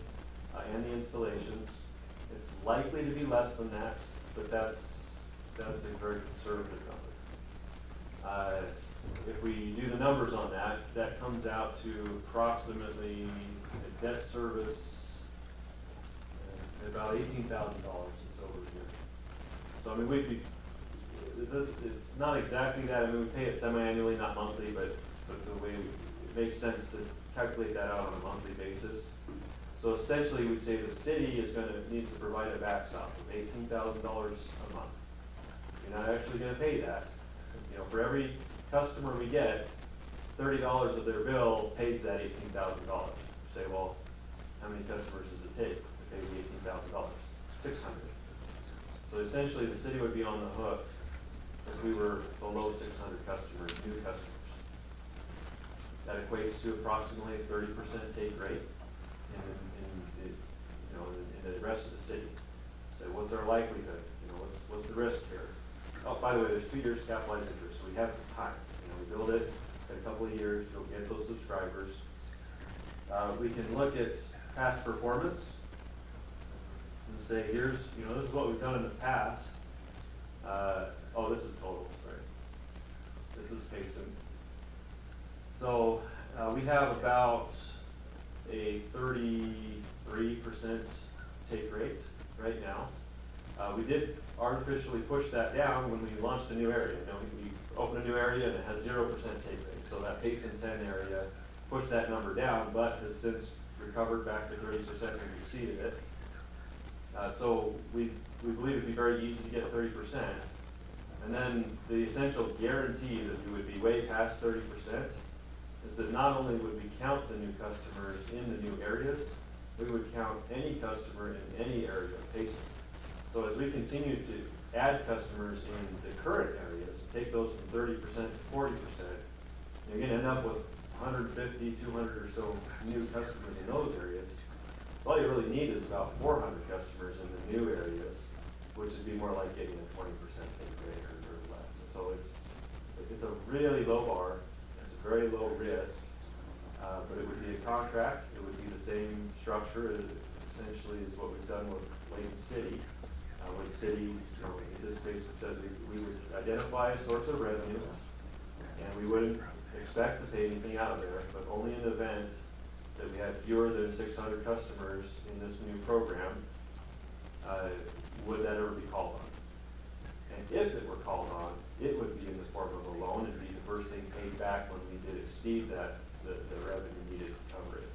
and the installations. It's likely to be less than that, but that's a very conservative number. If we do the numbers on that, that comes out to approximately a debt service about $18,000. It's over here. So I mean, it's not exactly that. I mean, we pay it semi-annually, not monthly, but the way it makes sense to calculate that out on a monthly basis. So essentially, we'd say the city needs to provide a backstop of $18,000 a month. You're not actually going to pay that. For every customer we get, $30 of their bill pays that $18,000. You say, well, how many customers does it take to pay the $18,000? 600. So essentially, the city would be on the hook if we were below 600 customers, new customers. That equates to approximately a 30% take rate in the rest of the city. So what's our likelihood? What's the risk here? Oh, by the way, there's 2 years capitalized interest, so we have time. We build it in a couple of years, you'll get those subscribers. We can look at past performance and say, here's, this is what we've done in the past. This is total, sorry. This is Payson. So we have about a 33% take rate right now. We did artificially push that down when we launched a new area. We opened a new area and it has 0% take rate. So that Payson 10 area pushed that number down, but has since recovered back to 30% and exceeded it. So we believe it'd be very easy to get 30%. And then the essential guarantee that we would be way past 30% is that not only would we count the new customers in the new areas, we would count any customer in any area of Payson. So as we continue to add customers in the current areas, take those from 30% to 40%, you're going to end up with 150, 200 or so new customers in those areas. All you really need is about 400 customers in the new areas, which would be more like getting a 20% take rate or less. So it's a really low bar. It's a very low risk, but it would be a contract. It would be the same structure, essentially is what we've done with Layton City. Layton City, it just basically says we would identify a source of revenue, and we wouldn't expect to pay anything out of there, but only in the event that we had fewer than 600 customers in this new program, would that ever be called on? And if it were called on, it would be in the form of a loan and be the first thing paid back when we did exceed that, the revenue needed to cover it.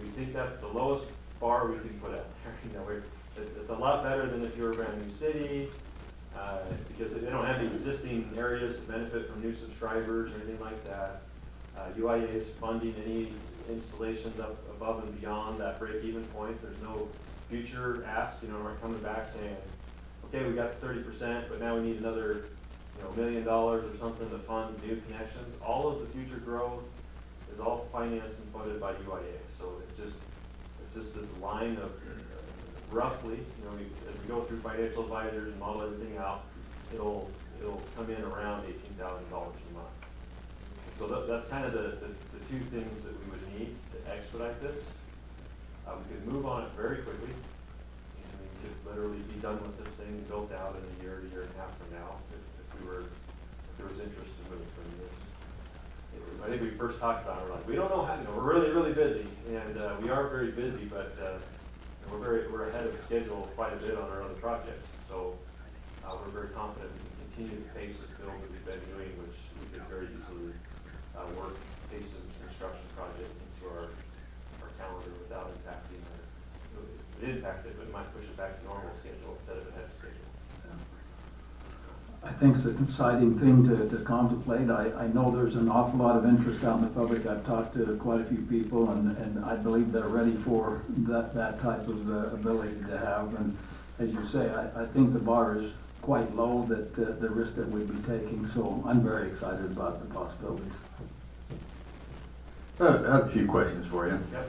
We think that's the lowest bar we can put out there. You know, it's a lot better than if you were a brand new city, because they don't have the existing areas to benefit from new subscribers or anything like that. UIA is funding any installations up above and beyond that break-even point. There's no future ask, we're coming back saying, okay, we got 30%, but now we need another, $1 million or something to fund new connections. All of the future growth is all financed and funded by UIA. So it's just this line of roughly, as we go through financial advisors and model everything out, it'll come in around $18,000 a month. So that's kind of the two things that we would need to expedite this. We could move on it very quickly. We could literally be done with this thing built out in a year and a half from now, if there was interest in moving from this. I think we first talked about it, we're like, we don't know how, we're really, really busy, and we are very busy, but we're ahead of schedule quite a bit on our other projects. So we're very confident we can continue the pace of build that we've been doing, which we could very easily work Payson's construction project into our calendar without impacting it impact it, but it might push it back to normal schedule instead of ahead of schedule. I think it's an exciting thing to contemplate. I know there's an awful lot of interest out in the public. I've talked to quite a few people, and I believe they're ready for that type of ability to have. And as you say, I think the bar is quite low, that the risk that we'd be taking. So I'm very excited about the possibilities. I have a few questions for you. Yep.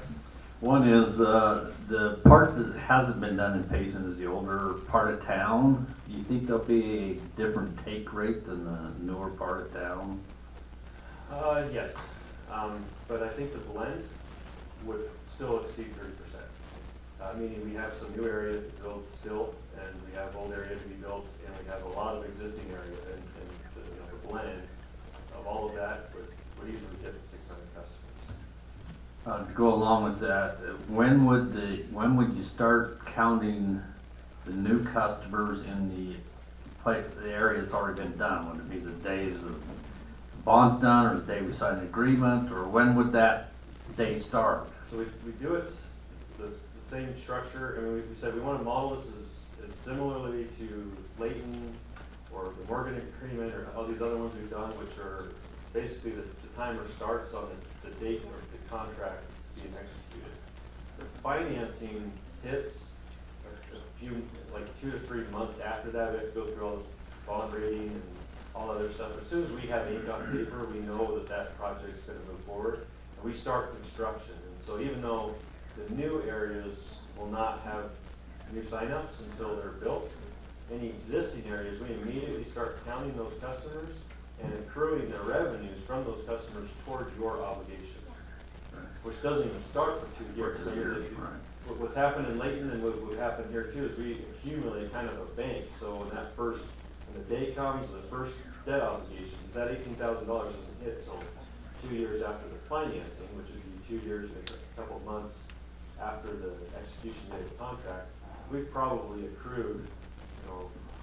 One is, the part that hasn't been done in Payson is the older part of town. Do you think there'll be a different take rate than the newer part of town? Yes, but I think the blend would still exceed 30%. Meaning we have some new area to build still, and we have old area to be built, and we have a lot of existing area, and the blend of all of that would easily get to 600 customers. To go along with that, when would you start counting the new customers in the area that's already been done? Would it be the days of bonds done, or the day we sign an agreement, or when would that day start? So we do it the same structure. I mean, we said we want to model this as similarly to Layton or the Morgan agreement or all these other ones we've done, which are basically the timer starts on the date of the contract being executed. The financing hits a few, like 2 to 3 months after that. We have to go through all this bond rating and all other stuff. As soon as we have ink on paper, we know that project's going to move forward, and we start construction. And so even though the new areas will not have new signups until they're built, any existing areas, we immediately start counting those customers and accruing the revenues from those customers towards your obligation, which doesn't even start for 2 years. So what's happened in Layton and what would happen here too is we accumulate kind of a bank. So when the day comes, the first debt obligations, that $18,000 doesn't hit until 2 years after the financing, which would be 2 years and a couple of months after the execution date of the contract. We've probably accrued,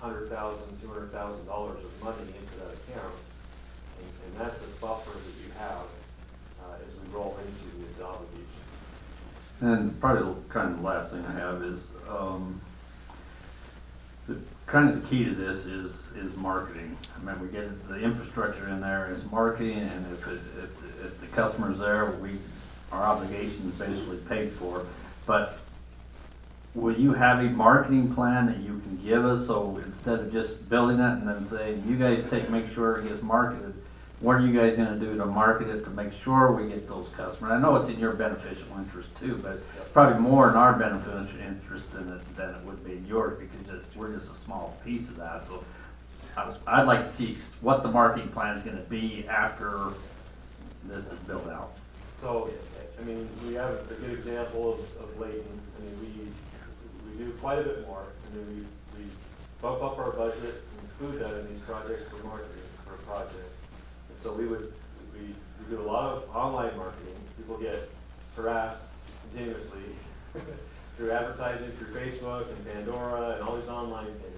$100,000, $200,000 of money into that account, and that's a buffer that you have as we roll into the obligation. And probably kind of the last thing I have is, kind of the key to this is marketing. I mean, we get the infrastructure in there, it's marketing, and if the customer's there, our obligation is basically paid for. But will you have a marketing plan that you can give us, so instead of just building it and then saying, you guys make sure it gets marketed, what are you guys gonna do to market it to make sure we get those customers? I know it's in your beneficial interest too, but probably more in our beneficial interest than it would be in yours, because we're just a small piece of that. So I'd like to see what the marketing plan is gonna be after this is built out. So I mean, we have a good example of Layton. I mean, we do quite a bit more. I mean, we bump up our budget and include that in these projects for marketing, for projects. And so we do a lot of online marketing. People get harassed continuously through advertising, through Facebook and Pandora and all these online things.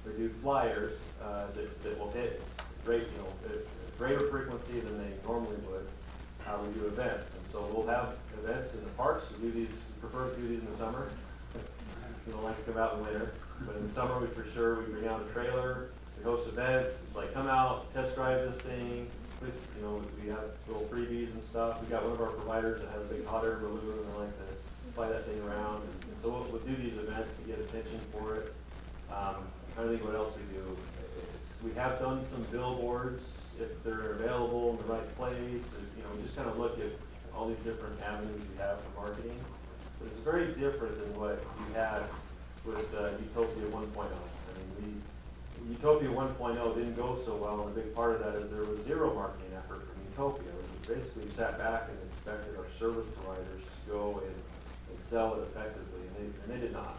We do flyers that will hit greater frequency than they normally would. We do events, and so we'll have events in the parks. We prefer to do these in the summer. We don't like to come out in winter, but in the summer, we bring out a trailer, we host events. It's like, come out, test drive this thing. Please, we have little freebies and stuff. We got one of our providers that has a big hot air balloon, and they like to fly that thing around. And so we'll do these events to get attention for it. I think what else we do. We have done some billboards if they're available in the right place. We just kind of look at all these different avenues we have for marketing. But it's very different than what we had with Utopia 1.0. I mean, Utopia 1.0 didn't go so well, and a big part of that is there was zero marketing effort from Utopia. We basically sat back and expected our service providers to go and sell it effectively, and they did not.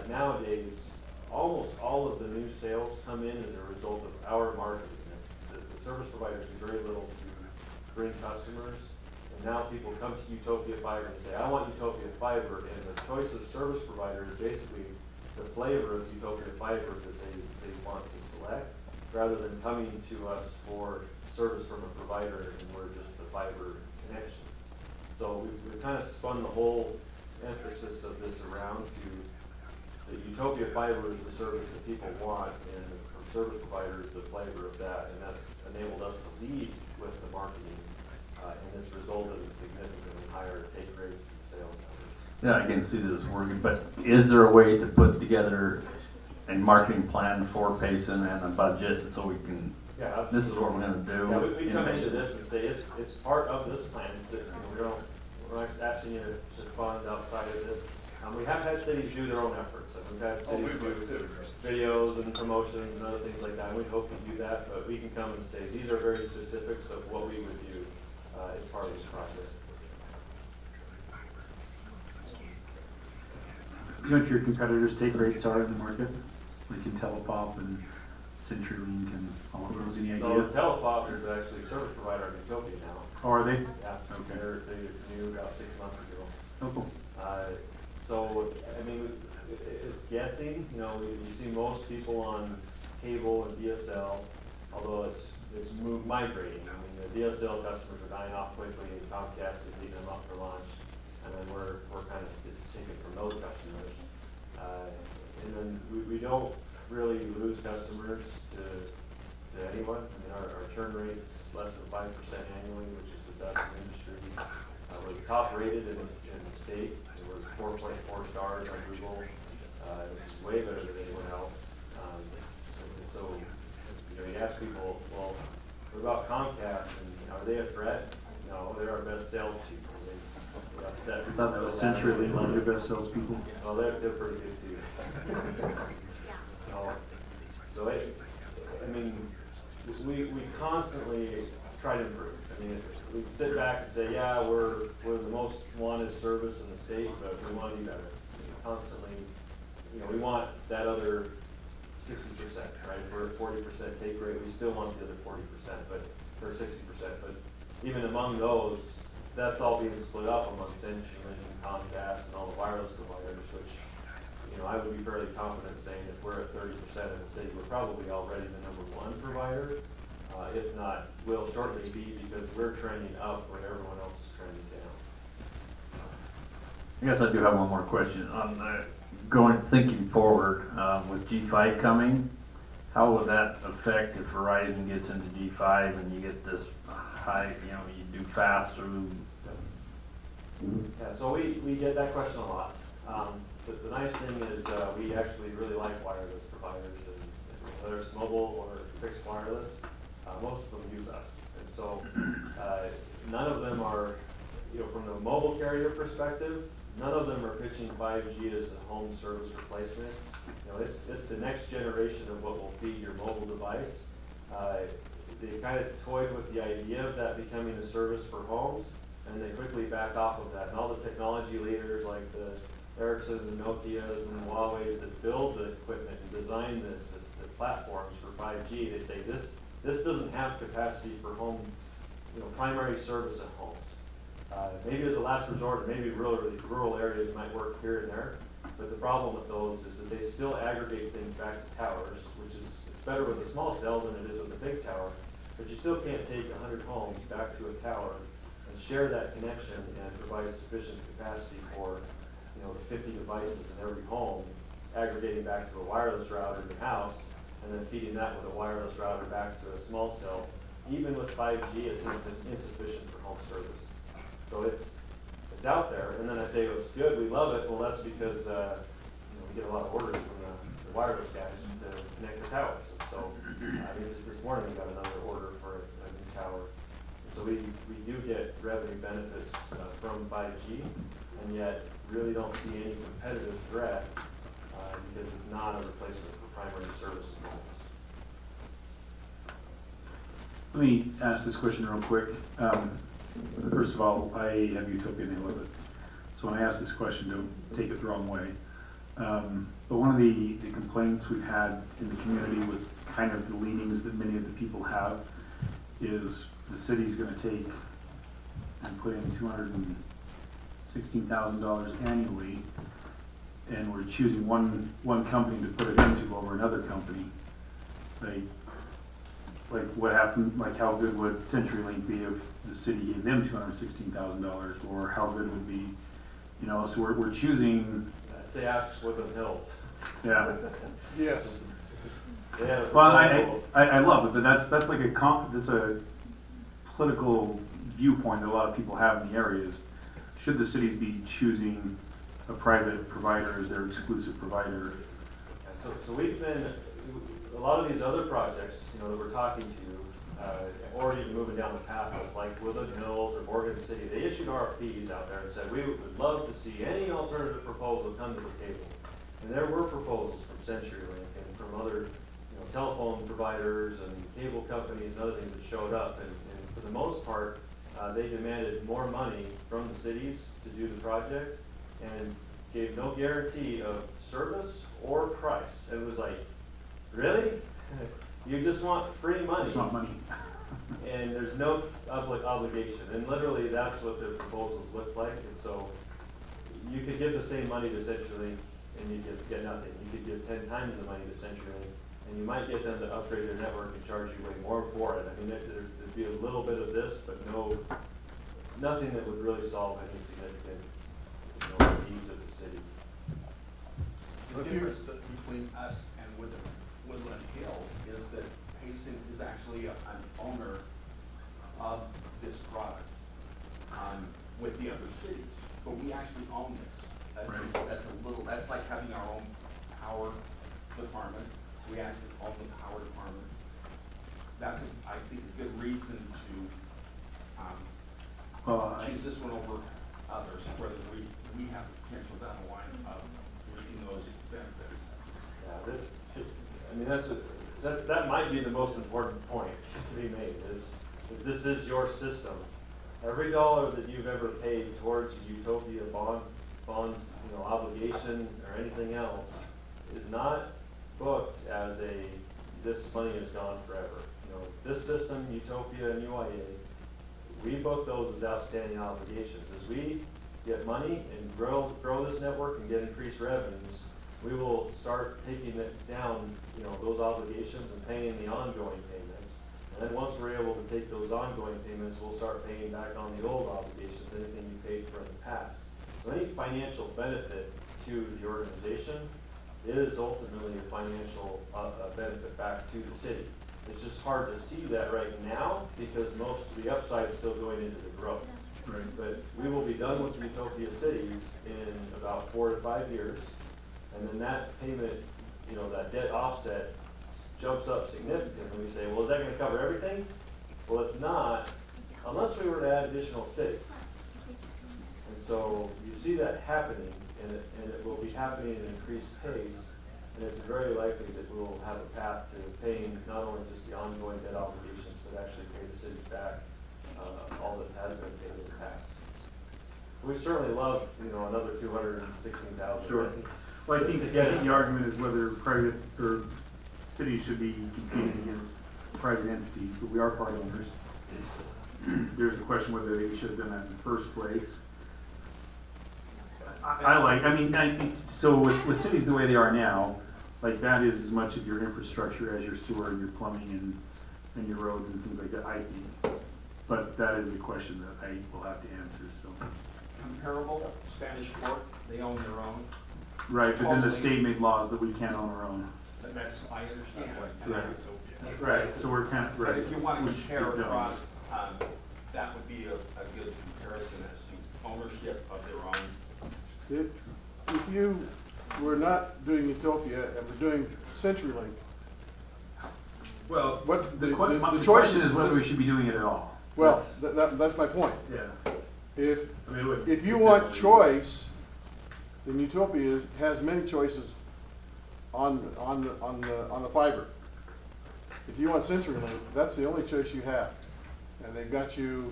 Nowadays, almost all of the new sales come in as a result of our marketing. The service providers do very little to bring customers, and now people come to Utopia Fiber and say, I want Utopia Fiber, and the choice of service provider is basically the flavor of Utopia Fiber that they want to select, rather than coming to us for service from a provider and we're just the fiber connection. So we've kind of spun the whole emphasis of this around to the Utopia Fiber is the service that people want, and the service provider is the flavor of that, and that's enabled us to lead with the marketing, and it's resulted in significantly higher take rates and sales numbers. Yeah, I can see this working, but is there a way to put together a marketing plan for Payson and a budget so we can, this is what we're gonna do? Yeah, we come into this and say it's part of this plan. We're not asking you to fund outside of this. We have had cities do their own efforts. We've had cities do videos and promotions and other things like that. We hope to do that, but we can come and say these are very specifics of what we would do as part of this project. You know what your competitors' take rates are in the market? Like in Telepop and CenturyLink and all of those, any idea? So Telepop is actually a service provider in Utopia now. Oh, are they? Yeah, Okay. They knew about 6 months ago. Oh, cool. So, I mean, it's guessing, you see most people on cable and DSL, although it's migrating. I mean, the DSL customers are dying off quickly, and Comcast is eating them up for lunch, and then we're kind of taking from those customers. And then we don't really lose customers to anyone. I mean, our churn rate's less than 5% annually, which is the best in the industry. We're top rated in the state. We're 4.4 stars on Google, which is way better than anyone else. And so, you ask people, well, what about Comcast? And are they a threat? No, they're our best salespeople. They're upset. I thought that was CenturyLink, one of your best salespeople. Well, they're pretty good too. I mean, we constantly try to improve. I mean, we can sit back and say, yeah, we're the most wanted service in the state, but we want to do better. Constantly, we want that other 60%, right? We're at 40% take rate. We still want the other 40%, or 60%. But even among those, that's all being split up among CenturyLink and Comcast and all the wireless providers, which I would be fairly confident saying if we're at 30% in the city, we're probably already the #1 provider. If not, will shortly be, because we're trending up when everyone else is trending down. I guess I do have one more question on thinking forward with G5 coming. How would that affect if Verizon gets into G5 and you get this high, you do fast through? Yeah, so we get that question a lot. The nice thing is we actually really like wireless providers, and whether it's mobile or fixed wireless, most of them use us. And so none of them are, from the mobile carrier perspective, none of them are pitching 5G as a home service replacement. It's the next generation of what will feed your mobile device. They kind of toyed with the idea of that becoming a service for homes, and they quickly back off of that. And all the technology leaders like the Ericssons and Nokias and Huawei's that build the equipment and design the platforms for 5G, they say this doesn't have capacity for home, primary service at homes. Maybe as a last resort, or maybe rural areas might work here and there, but the problem with those is that they still aggregate things back to towers, which is, it's better with a small cell than it is with a big tower, but you still can't take 100 homes back to a tower and share that connection and provide sufficient capacity for, the 50 devices in every home, aggregating back to a wireless router in your house, and then feeding that with a wireless router back to a small cell. Even with 5G, it's insufficient for home service. So it's out there, and then I say, well, it's good, we love it. Well, that's because we get a lot of orders from the wireless guys to connect the towers. So just this morning we got another order for a new tower. So we do get revenue benefits from 5G, and yet really don't see any competitive threat because it's not a replacement for primary service in homes. Let me ask this question real quick. First of all, I have Utopia and I love it. So when I ask this question, don't take it the wrong way. But one of the complaints we've had in the community with kind of the leanings that many of the people have is the city's going to take and put in $216,000 annually, and we're choosing one company to put it into over another company. Like what happened, like how good would CenturyLink be if the city gave them $216,000, or how good would be, so we're choosing. I'd say ask Woodland Hills. Yeah. Yes. Yeah. Well, I love it, but that's like that's a political viewpoint that a lot of people have in the area is, should the cities be choosing a private provider as their exclusive provider? Yeah, so we've been, a lot of these other projects, that we're talking to, or even moving down the path of like Woodland Hills or Morgan City, they issued RFPs out there and said, we would love to see any alternative proposal come to the table. And there were proposals from CenturyLink and from other, telephone providers and cable companies and other things that showed up. And for the most part, they demanded more money from the cities to do the project and gave no guarantee of service or price. It was like, really? You just want free money? Just want money. And there's no obligation. And literally that's what their proposals look like. And so you could give the same money to CenturyLink and you get nothing. You could give 10 times the money to CenturyLink and you might get them to upgrade their network and charge you way more for it. I mean, there'd be a little bit of this, but nothing that would really solve any significant needs of the city. The difference between us and Woodland Hills is that Payson is actually an owner of this product with the other cities, but we actually own this. That's like having our own power department. We actually own the power department. That's, I think, a good reason to choose this one over others, whether we have the potential down the line of reaping those benefits. Yeah, that might be the most important point to be made is this is your system. Every dollar that you've ever paid towards a Utopia bond obligation or anything else is not booked as this money is gone forever. This system, Utopia and UIA, we book those as outstanding obligations. As we get money and grow this network and get increased revenues, we will start taking it down, those obligations and paying the ongoing payments. And then once we're able to take those ongoing payments, we'll start paying back on the old obligations, anything you paid for in the past. So any financial benefit to the organization is ultimately a financial benefit back to the city. It's just hard to see that right now because most of the upside is still going into the growth. Right. But we will be done with Utopia Cities in about 4 to 5 years. And then that payment, that debt offset jumps up significantly. We say, well, is that going to cover everything? Well, it's not, unless we were to add additional cities. And so you see that happening, and it will be happening at an increased pace. And it's very likely that we'll have a path to paying not only just the ongoing debt obligations, but actually pay the city back all that has been paid in the past. We certainly love, you know, another 216,000. Sure. Well, I think the argument is whether private or cities should be competing against private entities, but we are part owners. There's a question whether they should have done that in the first place. So with cities the way they are now, like that is as much of your infrastructure as your sewer and your plumbing and your roads and things like that, I think. But that is a question that I will have to answer, so. Comparable, Spanish Fork, they own their own. Right, but then the state made laws that we can't own our own. But that's, I understand. Right. Right, so we're kind of, right. But if you want to which compare is done. across, that would be a good comparison as to ownership of their own. If you were not doing Utopia and were doing CenturyLink, Well, what the choice question is whether we should be doing it at all. Well, that's my point. Yeah. If you want choice, then Utopia has many choices on the fiber. If you want CenturyLink, that's the only choice you have, and they've got you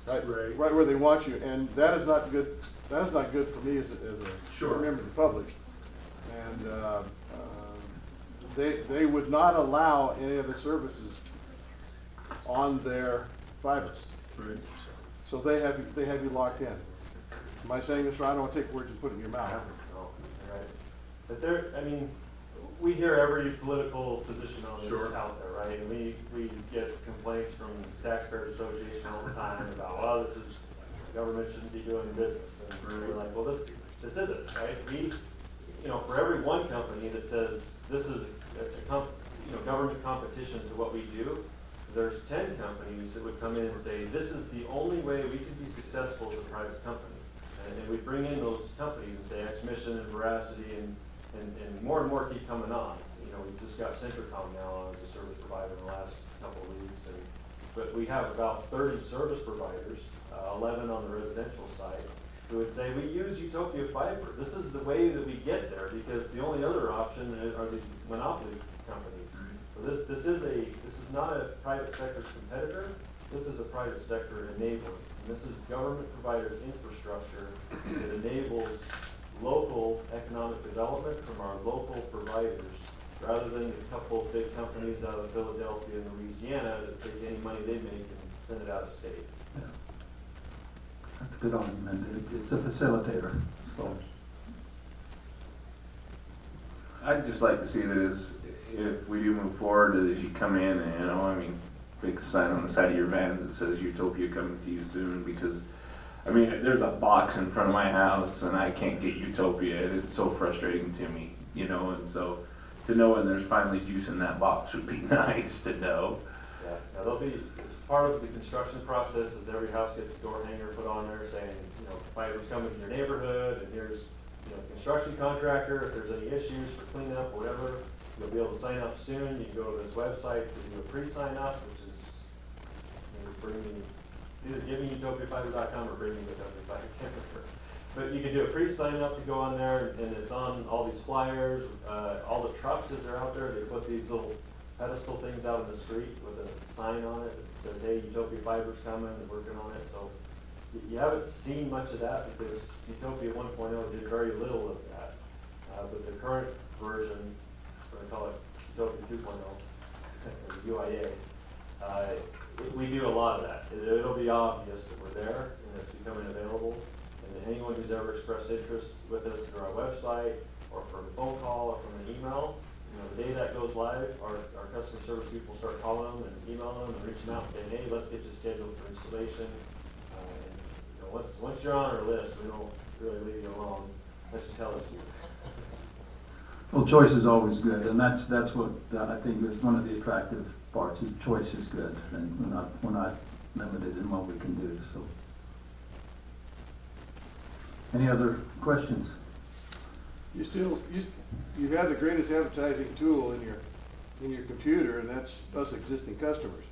right where they want you, and that is not good. That is not good for me as a member of the public. And they would not allow any of the services on their fibers. Right. So they have you locked in. Am I saying this right? I don't want to take words and put it in your mouth. Right. But there, I mean, we hear every political position on this out there, right? And we get complaints from the Taxpayers Association all the time about, well, this is, government shouldn't be doing business. And we're like, well, this isn't, right? We, you know, for every one company that says this is government competition to what we do, there's 10 companies that would come in and say, this is the only way we can be successful as a private company. And we bring in those companies and say X-Mission and Veracity and more keep coming on. You know, we've just got Centricom now on as a service provider in the last couple of weeks. But we have about 30 service providers, 11 on the residential side, who would say, we use Utopia Fiber. This is the way that we get there, because the only other option are these monopoly companies. So this is not a private sector competitor. This is a private sector enabler. And this is government provided infrastructure that enables local economic development from our local providers, rather than a couple of big companies out of Philadelphia and Louisiana that take any money they make and send it out of state. Yeah. That's a good argument. It's a facilitator. So I'd just like to see that if we do move forward, as you come in and, big sign on the side of your vans that says Utopia coming to you soon, because, there's a box in front of my house and I can't get Utopia, and it's so frustrating to me, and so to know when there's finally juice in that box would be nice to know. Yeah, now there'll be, as part of the construction process, is every house gets a door hanger put on there saying, fiber's coming to your neighborhood, and here's, construction contractor, if there's any issues for cleanup, whatever, you'll be able to sign up soon. You can go to this website to do a pre-sign up, which is, either givingUtopiaFiber.com or bringingUtopiaFiber, I can't remember. But you can do a pre-sign up to go on there, and it's on all these flyers, all the trucks as they're out there, they put these little pedestal things out in the street with a sign on it that says, hey, Utopia Fiber's coming, they're working on it. So you haven't seen much of that because Utopia 1.0 did very little of that. But the current version, what I call it Utopia 2.0, or UIA, we do a lot of that. It'll be obvious that we're there and it's becoming available. And anyone who's ever expressed interest with us through our website or from a phone call or from an email, the day that goes live, our customer service people start calling them and emailing them and reaching out and saying, hey, let's get you scheduled for installation. Once you're on our list, we don't really leave you alone unless you tell us to. Well, choice is always good, and that's what I think is one of the attractive parts. Is choice is good, and we're not limited in what we can do. So, any other questions? You have the greatest advertising tool in your computer, and that's us existing customers.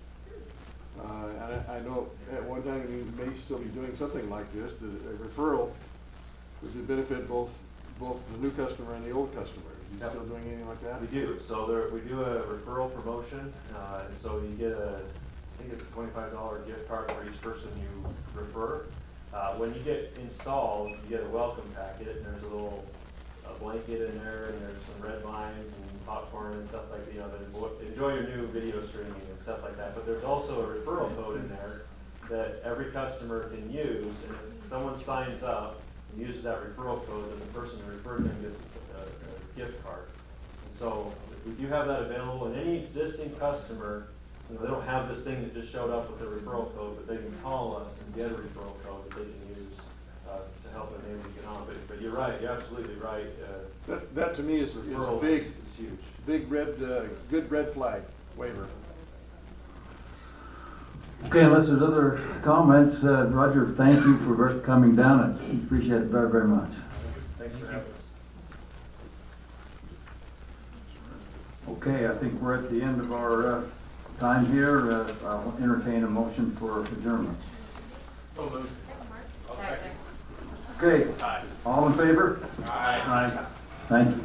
And I know at one time you may still be doing something like this, a referral, which would benefit both the new customer and the old customer. Are you still doing anything like that? We do. So we do a referral promotion, and so you get I think it's a $25 gift card for each person you refer. When you get installed, you get a welcome packet, and there's a little blanket in there, and there's some red vines and popcorn and stuff like that, you know, to enjoy your new video streaming and stuff like that. But there's also a referral code in there that every customer can use, and if someone signs up and uses that referral code, then the person who referred them gets a gift card. And so we do have that available, and any existing customer, you know, they don't have this thing that just showed up with a referral code, but they can call us and get a referral code that they can use to help them maybe get on. But you're right, you're absolutely right. That to me is a big, It's huge. big red, good red flag waiver. Okay, unless there's other comments, Roger, thank you for coming down. I appreciate it very, very much. Thanks for having us. Okay, I think we're at the end of our time here. I'll entertain a motion for adjournment. So moved. I'll second. Okay, Aye. all in favor? Aye. Thank you.